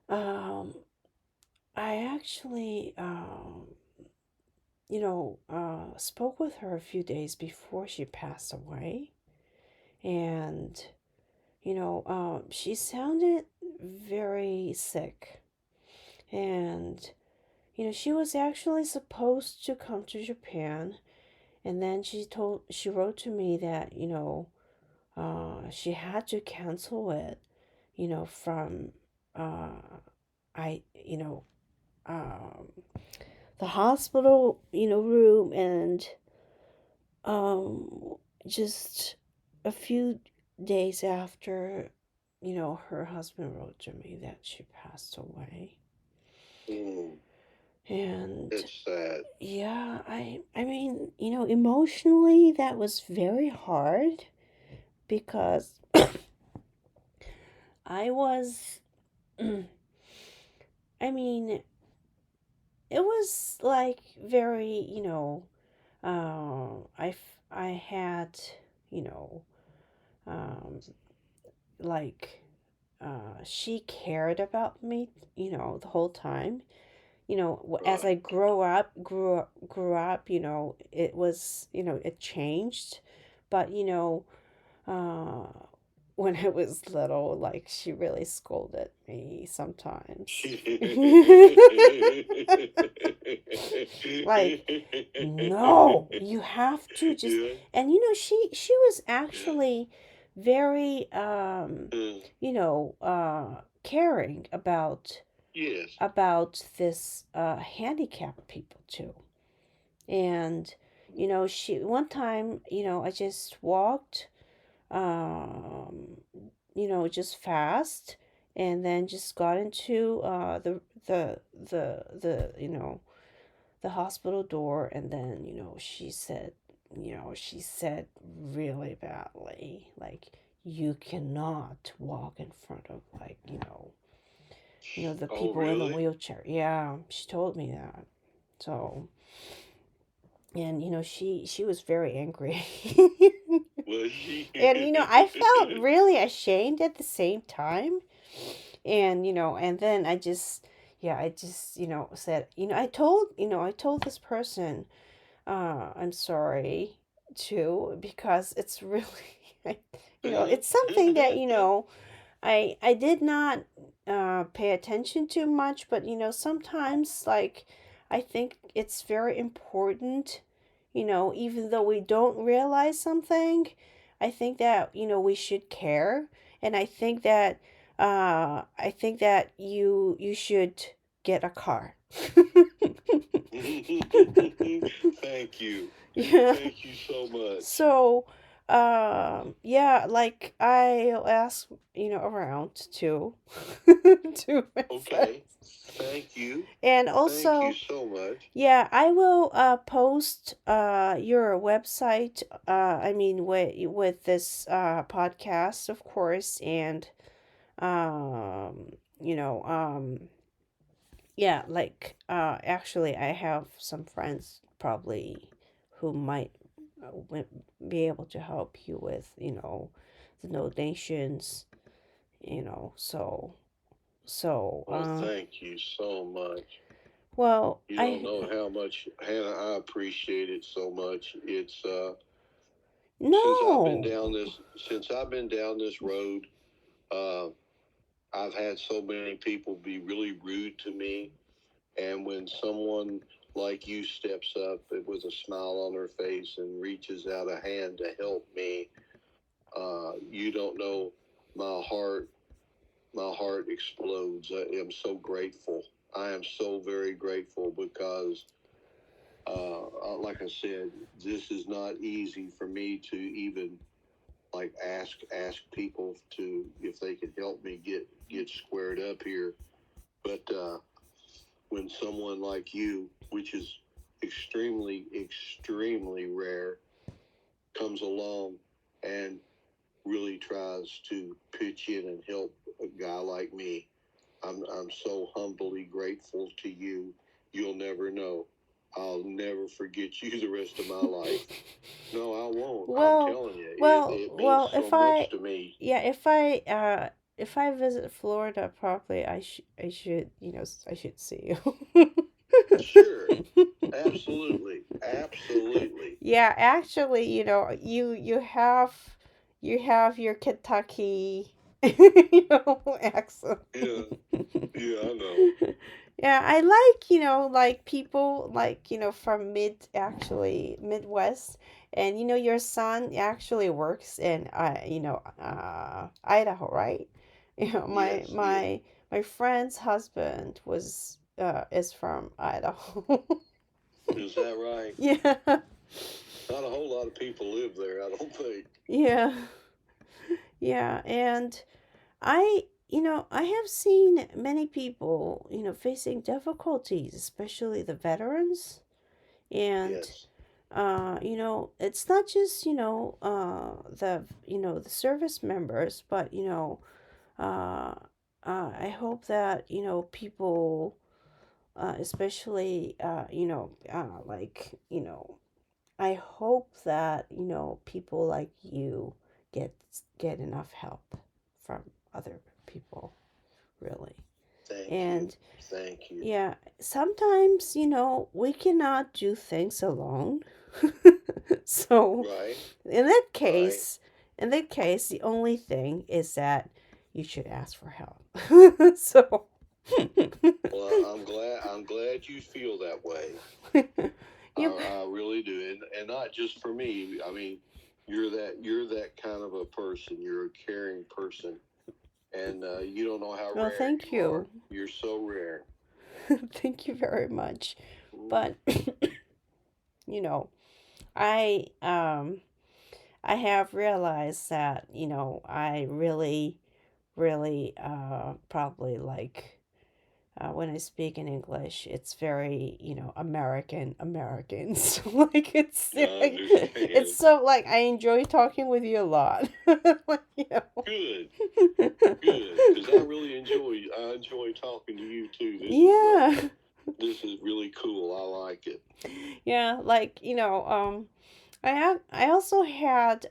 um, I actually, spoke with her a few days before she passed away, and she sounded very sick, and she was actually supposed to come to Japan, and then she wrote to me that she had to cancel it, from I um the hospital, room, and um, just a few days after, her husband wrote to me that she passed away. Mm, And it's sad. yeah, I mean, emotionally that was very hard because I was I mean, it was like very, I had, you know, um, like, she cared about me, the whole time. As Right. I grew up, it was, it changed, but uh, when I was little, like she really scolded me sometimes. Like, no, you have to just, Yeah. and she was actually very Mm, caring yes. about this handicapped people too. And she one time, I just walked um just fast, and then just got into the hospital door, and then she said really badly, like, you cannot walk in front of, like, the Oh, people in the really? wheelchair. Yeah, she told me that. So, and she was very angry. Was she? And I felt really ashamed at the same time. And and then I just said, I told this person, I'm sorry too, because it's really it's something that I did not pay attention to much, but sometimes, like, I think it's very important, even though we don't realize something, I think that we should care, and I think that you should get a car. Thank you. Yeah. Thank you so much. So, yeah, like I'll ask, around too, to my Okay. friends. Thank you. And Thank you also, so much. yeah, I will post your website, I mean, with this podcast, of course, and um, you know, um, yeah, like, actually, I have some friends probably who might be able to help you with, the donations, so, Well, thank you so much. well, You don't know how much, Hannah, I appreciate it so much. It's no, since I've been down this road, uh I've had so many people be really rude to me, and when someone like you steps up with a smile on their face and reaches out a hand to help me, you don't know, my heart my heart explodes. I am so grateful. I am so very grateful because, like I said, this is not easy for me to even like ask people to if they could help me get squared up here. But when someone like you, which is extremely rare, comes along and really tries to pitch in and help a guy like me, I'm so humbly grateful to you. You'll never know. I'll never forget you the rest of my life. No, I won't. I'm well, telling you, it means well, so much to me. yeah, if I visit Florida, probably I should, I should see you. Sure, absolutely, absolutely. Yeah, actually, you have your Kentucky, accent. Yeah, yeah, I know. Yeah, I like, like people like, from Midwest, and your son actually works in Idaho, right? Yes, yes. My friend's husband was is from Idaho. Is that right? Yeah. Not a whole lot of people live there, I don't think. Yeah. Yeah, and I have seen many people, facing difficulties, especially the veterans. And, Yes. it's not just, the service members, but, uh, I hope that, people, especially, I hope that, people like you get get enough help from other people, really. Thank you. And Thank you. yeah, sometimes, we cannot do things alone. So, Right. in that Right. case, the only thing is that you should ask for help. So, Well, I'm glad you feel that way. yep. I really do, and not just for me. I mean, you're that kind of a person. You're a caring person, and you don't know how Well, rare thank you are. you. You're so rare. Thank you very much. Mm. But, you know, I um I have realized that, I really really probably like when I speak in English, it's very, American. So like I it's understand. so like I enjoy talking with you a lot. Like, Good, good, because I enjoy talking to you too. Yeah. This is really cool. I like it. Yeah, like, I also had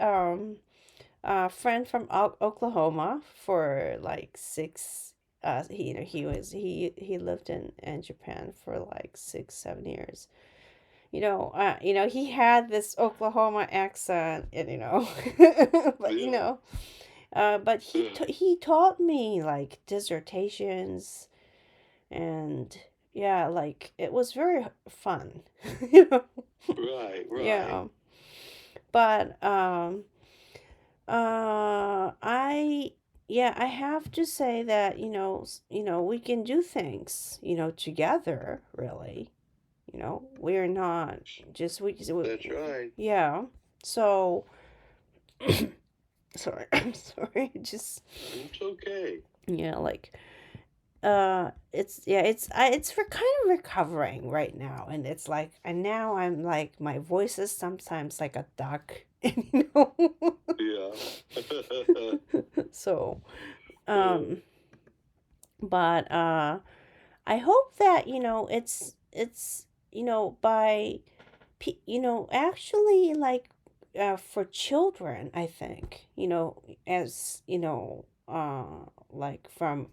a friend from Oklahoma for like six. He lived in Japan for like 6 7 years. He had this Oklahoma accent, and but Yeah. but he taught me like dissertations, and yeah, like it was very fun. you know, Right, right. yeah, but I yeah, I have to say that, we can do things, together, really. We're not just That's right. yeah. So, sorry, I'm sorry. Just It's okay. yeah, like it's for kind of recovering right now, and it's like, and now I'm like, my voice is sometimes like a duck, and Yeah. so but I hope that, it's by actually, like, for children, I think, as like, from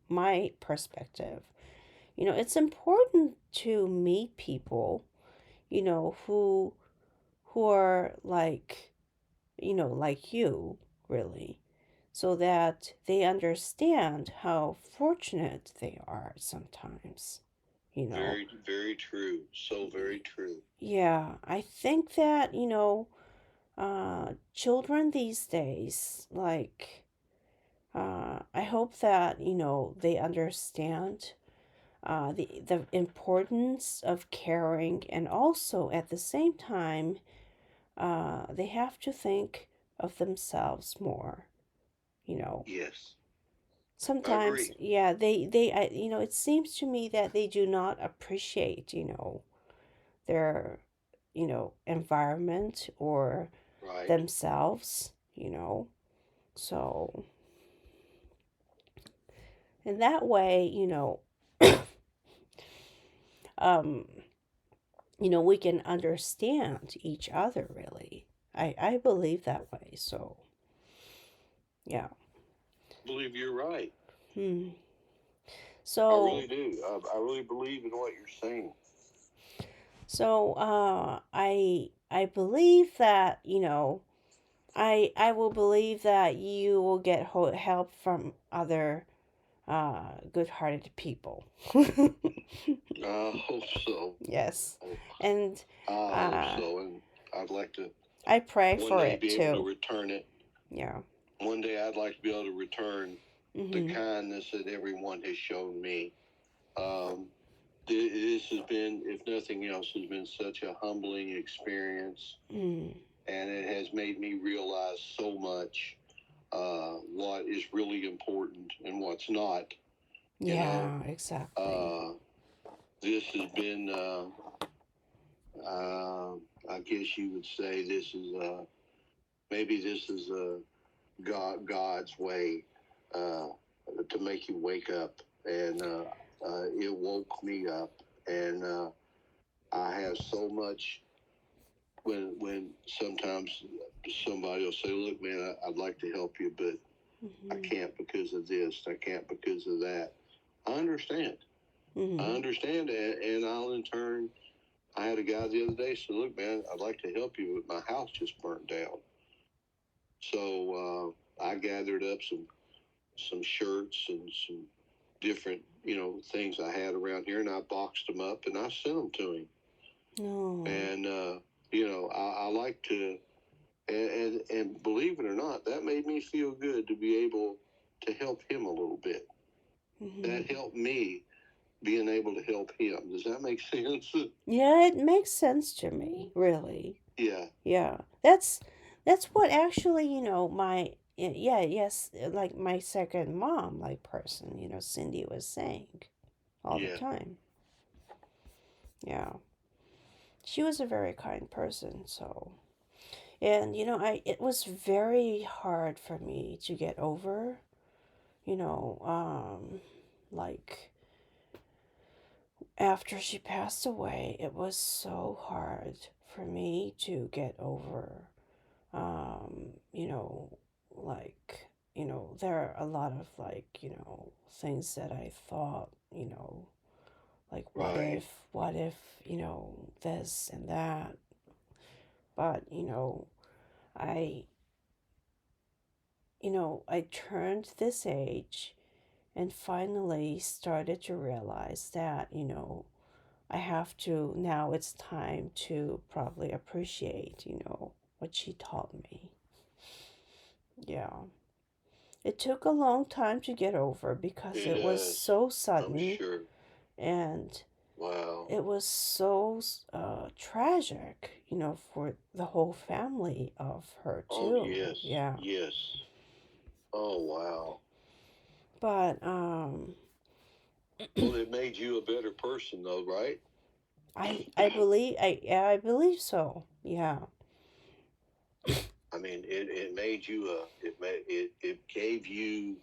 my perspective, it's important to meet people, who are like you, really, so that they understand how fortunate they are sometimes, you know. Very, very true. So very true. Yeah, I think that, children these days, like, I hope that, they understand the importance of caring, and also at the same time, they have to think of themselves more, you know. Yes. I Sometimes, agree. yeah, it seems to me that they do not appreciate, their, environment or Right. themselves, So, in that way, um, we can understand each other, really. I believe that way. So, yeah. I believe you're right. Hmm. I So, really do. I really believe in what you're saying. I believe that, I will believe that you will get help from other good-hearted people. I hope so. Yes. And I hope uh, so. And I'd like to I pray one for day it be able to too. return it. Yeah. One day I'd like to be able to return the Mm-hmm. kindness that everyone has shown me. Um, this has been, if nothing else, has been such a humbling experience, Mm. and it has made me realize so much what is really important and what's not. You know, Yeah, exactly. this has been, I guess you would say, this is maybe this is God's way to make you wake up, and it woke me up, and I have so much. When sometimes somebody will say, "Look, man, I'd like to help you, but I Mm-hmm. can't because of this. I can't because of that." I understand. I Mm-hmm. understand, and I'll in turn. I had a guy the other day say, "Look, man, I'd like to help you, but my house just burnt down." So I gathered up some shirts and some different things I had around here, and I boxed them up and I sent them to him. No. And I like to, and believe it or not, that made me feel good to be able to help him a little bit. Mm-hmm. That helped me being able to help him. Does that make sense? Yeah, it makes sense to me, really. Yeah. Yeah. That's what actually, my yeah, yes, like my second mom like person, Cindy was saying all the Yeah. time. Yeah. She was a very kind person, so and I it was very hard for me to get over, you know, like after she passed away, it was so hard for me to get over. You know, like, there are a lot of like, things that I thought, like Right. what if, this and that. But, I, I turned this age and finally started to realize that, I have to, now it's time to probably appreciate, what she taught me. Yeah. It took a long time to get over because It it was does. so I'm sudden sure. and Wow. it was so tragic, for the whole family of her, Oh too. yes. Yeah. Yes. Oh wow. But, Well, it made you a better person, though, right? I believe so. Yeah. I mean, it made you it gave you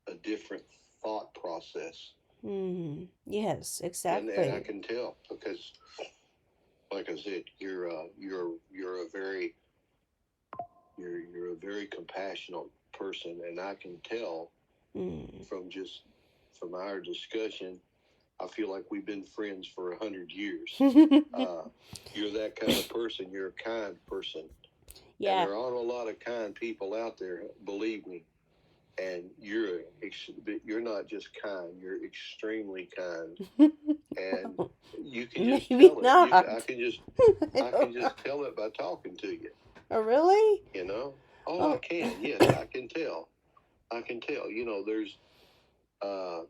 a different thought process, Yes, and I exactly. can tell because, like I said, you're a very you're a very compassionate person, and I can tell Mm. from just from our discussion. I feel like we've been friends for 100 years. Uh, you're that kind of person. You're a kind person, and Yeah. there aren't a lot of kind people out there. Believe me. And you're not just kind. You're extremely kind, and you can just Maybe tell it. not. I I can don't know. just tell it by talking to you. Oh, really? You know. Oh, I Oh. can. Yes, I can tell. I can tell. Uh,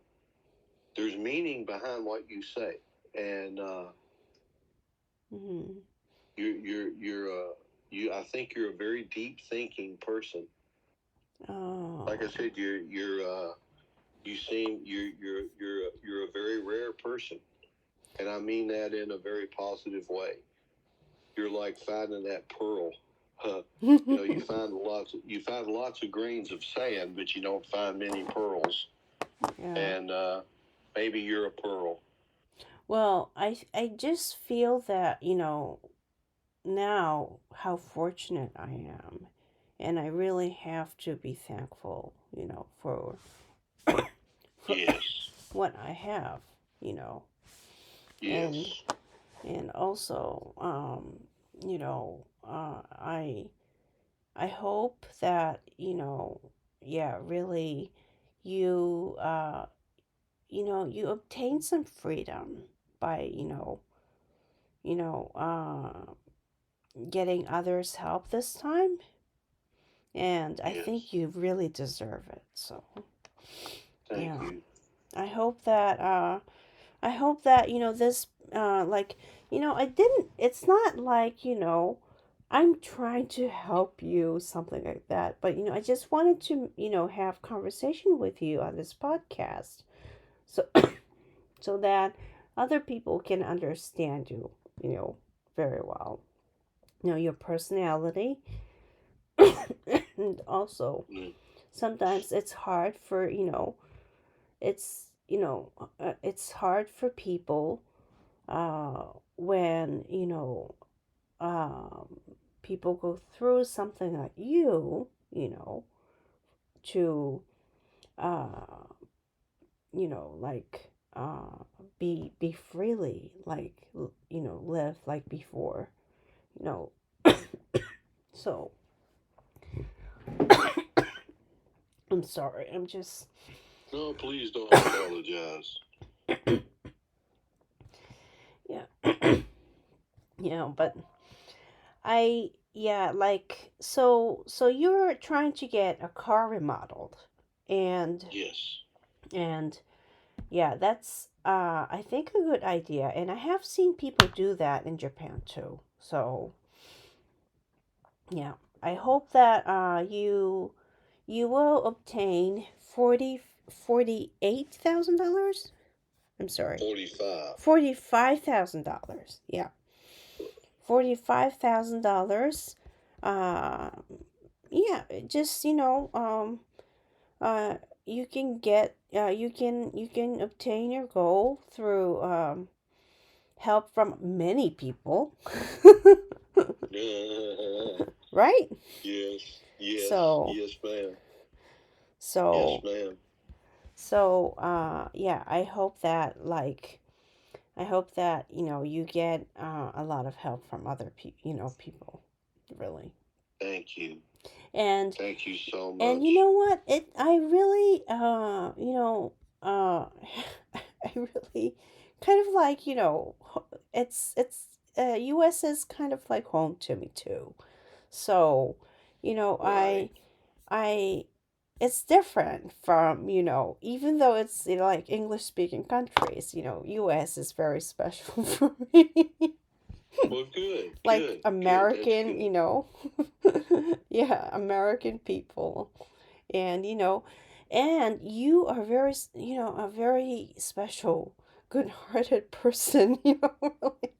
there's meaning behind what you say, and Mhm. you're you. I think you're a very deep thinking person. Like I Oh. said, you seem you're a very rare person, and I mean that in a very positive way. You're like finding that pearl. You find lots of grains of sand, but you don't find many pearls. Yeah. And maybe you're a pearl. Well, I just feel that, now how fortunate I am. And I really have to be thankful, for Yes. what I have, you know. And Yes. and also I hope that, yeah, really you you obtain some freedom by, you know, uh getting others help this time, and I think Yes. you really deserve it. So, Thank yeah. you. I hope that I hope that, this, like, I didn't, it's not like, I'm trying to help you, something like that. But, I just wanted to, have conversation with you on this podcast. So, so that other people can understand you, you know, very well. Your personality. And also, Mm. sometimes it's hard for, it's hard for people when um, people go through something like to uh, like be freely, like live like before, you know. So I'm sorry. I'm just No, please don't apologize. yeah, but like so you're trying to get a car remodeled, and Yes. and yeah, that's I think a good idea, and I have seen people do that in Japan too. So yeah, I hope that you will obtain 48,000 dollars. I'm sorry, 45. $45,000. Yeah, $45,000. Uh, yeah, just you can get you can obtain your goal through help from many people. Right? Yes, yes, So yes, ma'am. Yes, so ma'am. yeah, I hope that you get a lot of help from other people, really. Thank you. And Thank you so you much. know what? I really I really kind of like, US is kind of like home to me too. So, Right. I it's different from, even though it's like English speaking countries, US is very special for me. Well, good, Like good, good. That's American, good. yeah, American people. And, and you are very, a very special, good-hearted person, really.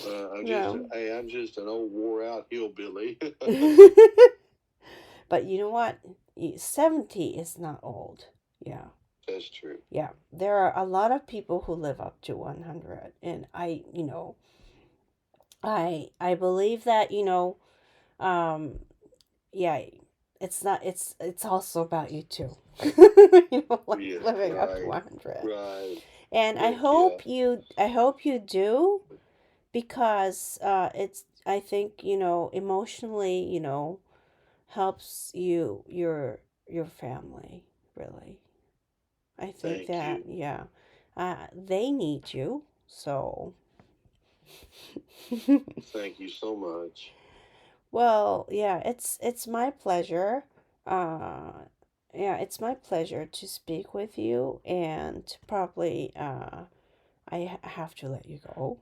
Um, I'm just an old wore out hillbilly. but you know what? 70 is not old. Yeah. That's true. Yeah. There are a lot of people who live up to 100. And I believe that, um, yeah, it's also about you too. Like Yeah, living up to right, 100. right. And Heck yeah. I hope you do, because it's I think, emotionally, helps your family, really. I think Thank that, you. yeah, they need you. So Thank you so much. well, yeah, it's my pleasure. Uh, yeah, it's my pleasure to speak with you, and probably have to let you go.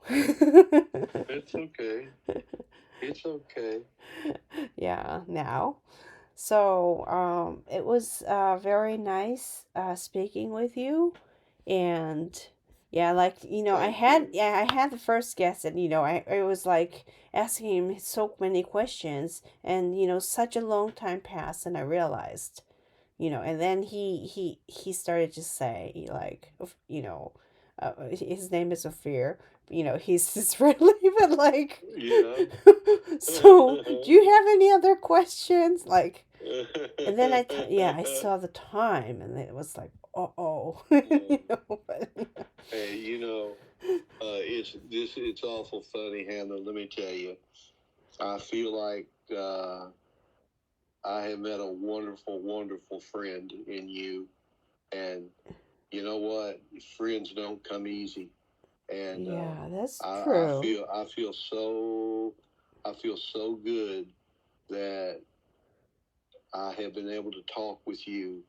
It's okay. It's okay. Yeah, now. So, it was very nice speaking with you, and yeah, like Thank you. I had the first guest, and I was like asking him so many questions, and such a long time passed, and I realized, and then he started to say, like, his name is Ophir. He's Israeli, but like, Yeah. so do you have any other questions? Like, and then yeah, I saw the time, and it was like, oh, but, Hey, it's awful funny, Hannah. Let me tell you, I feel like I have met a wonderful, wonderful friend in you, and you know what? Friends don't come easy, and yeah, that's I true. feel I feel so good that I have been able to talk with you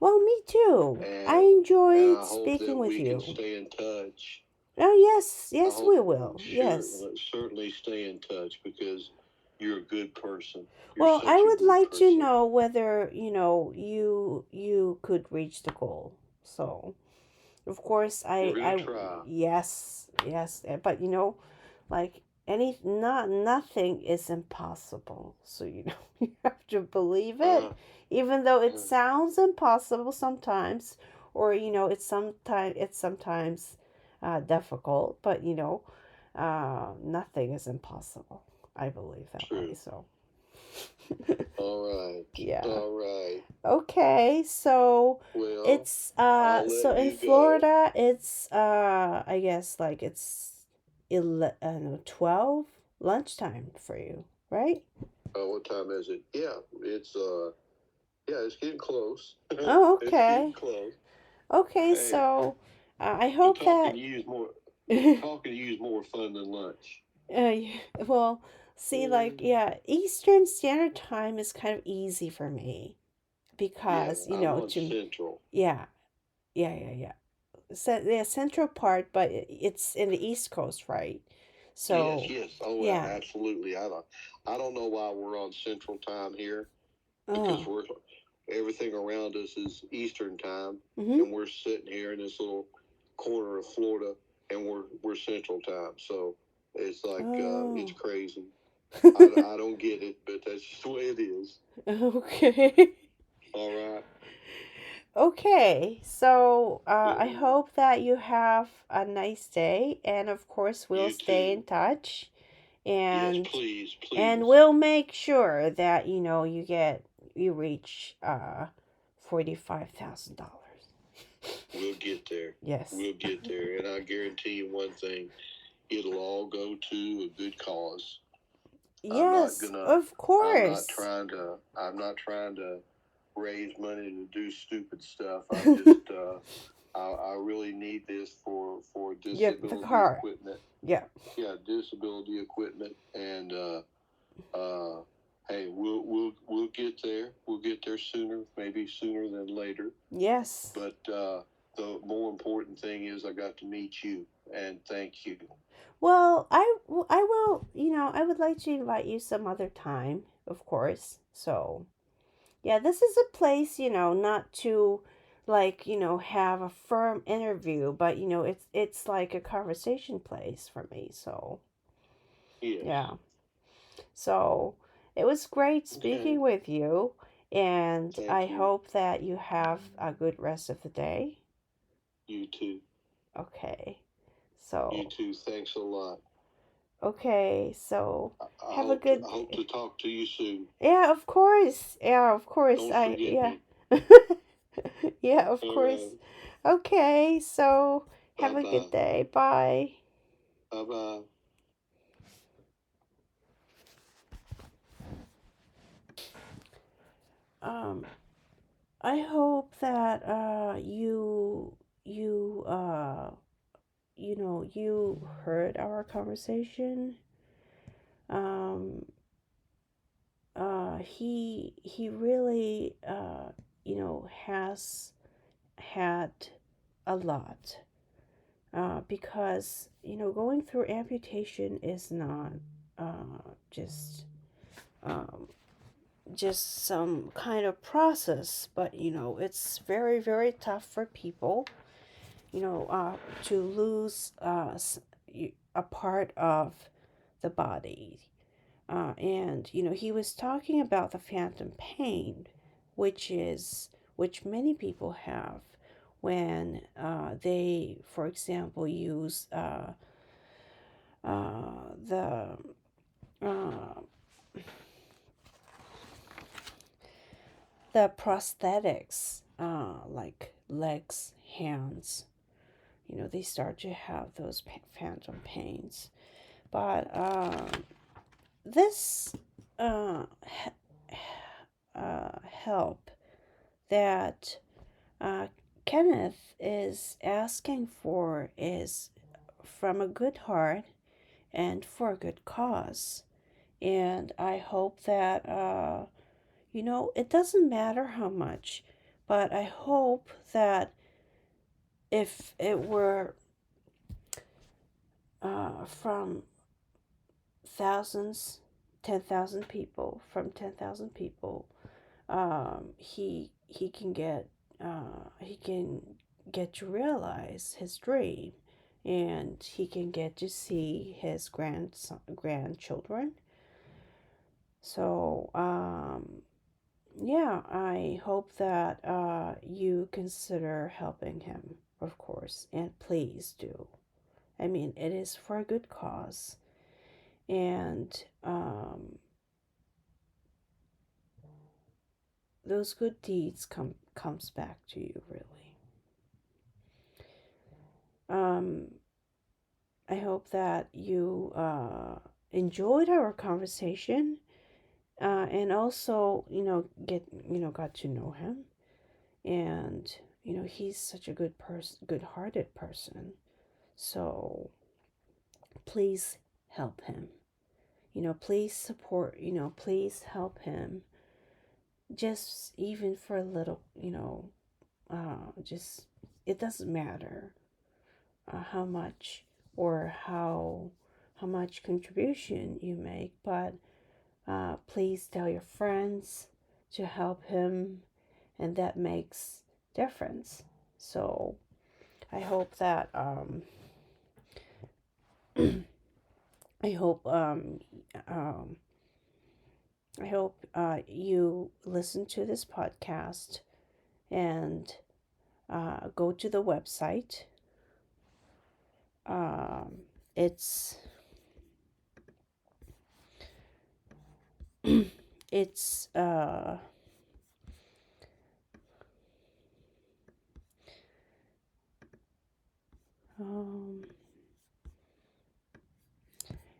Well, me too. I And enjoyed I hope speaking that with we can you. stay in touch. Oh, yes, I yes, hope, we will. sure, Yes. let's certainly stay in touch because you're a good person. You're Well, I such a would good like to person. know whether, you could reach the goal. So, of course, We're gonna try. yes, yes, but like nothing is impossible. So, you have to believe it, Uh, even though it uh, sounds impossible sometimes, or it's sometimes difficult, but nothing is impossible. I believe that way. true. So, All right. yeah. All right. Okay, so Well, it's I'll so let in you go. Florida it's I guess like it's 12 lunchtime for you, right? What time is it? Yeah, it's getting close. Oh, It's getting okay. close. Okay, Hey, so I but hope that talking to you is more fun than lunch. well, see, like, Mm. yeah, Eastern Standard Time is kind of easy for me Yeah, because, I'm on to Central. yeah, yeah. The central part, but it's in the East Coast, right? Yes, So, yes. Oh, yeah. absolutely. I don't know why we're on Central Time here because Oh. everything around us is Eastern Time, Mhm. and we're sitting here in this little corner of Florida, and we're Central Time. So it's like it's Oh. crazy. I don't get it, but that's just the way it is. Okay. All right. Okay. So, I Well, hope that you have a nice day, and of course, we'll you stay in too. touch, Yes, and please, and please. we'll make sure that you reach $45,000. We'll get there. Yes. We'll get there, and I guarantee you one thing: it'll all go to a good cause. I'm not Yes, gonna. of course. I'm not trying to raise money to do stupid stuff. I'm just. I really need this for Yep, the disability car. equipment. Yeah. Yeah, disability equipment, and uh, hey, we'll get there. We'll get there sooner, maybe sooner than later. Yes. But the more important thing is I got to meet you, and thank you. Well, I will, I would like to invite you some other time, of course. So, yeah, this is a place, not to like, have a firm interview, but it's like a conversation place for me. So, Yes. yeah. So, it was great Okay. speaking with you, and I Thank you. hope that you have a good rest of the day. You too. Okay. You So, too. Thanks a lot. okay. So, have a I good hope to talk to you soon. Yeah, of course. Yeah, of course. Don't forget Yeah. me. Yeah, of All course. right. Okay, so Bye have a good bye. day. Bye. Bye bye. Um, I hope that you heard our conversation. Um, he really has had a lot. Because going through amputation is not just um, just some kind of process, but it's very very tough for people to lose a part of the body. And he was talking about the phantom pain, which many people have when they, for example, use the uh, the prosthetics, like legs, hands. They start to have those phantom pains. But this help that uh, Kenneth is asking for is from a good heart and for a good cause. And I hope that, it doesn't matter how much But I hope that if it were from thousands, 10,000 people, from 10,000 people, he can get to realize his dream, and he can get to see his grandchildren. So yeah, I hope that you consider helping him, of course, and please do. I mean, it is for a good cause, and those good deeds comes back to you, really. I hope that you enjoyed our conversation, and also, got to know him, and he's such a good person, good-hearted person. So please help him. Please support. Please help him. Just even for a little. Just it doesn't matter how much or how much contribution you make, but please tell your friends to help him, and that makes difference. So I hope that I hope you listen to this podcast and go to the website. It's it's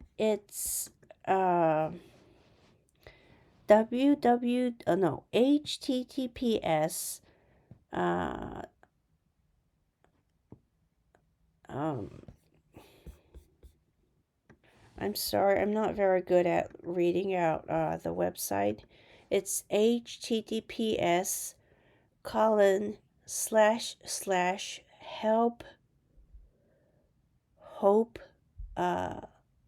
it's https I'm sorry, I'm not very good at reading out the website. It's https colon slash slash help hope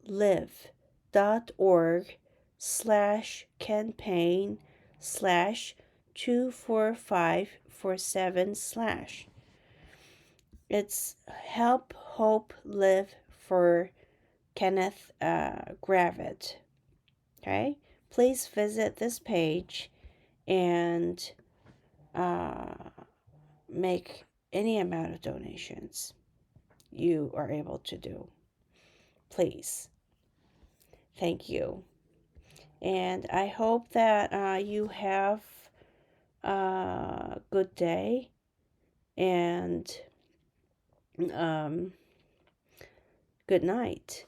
live.org slash campaign slash 24547 slash. It's help hope live for Kenneth Gravitt. Okay, please visit this page and make any amount of donations you are able to do. Please. Thank you. And I hope that you have a good day, and good night.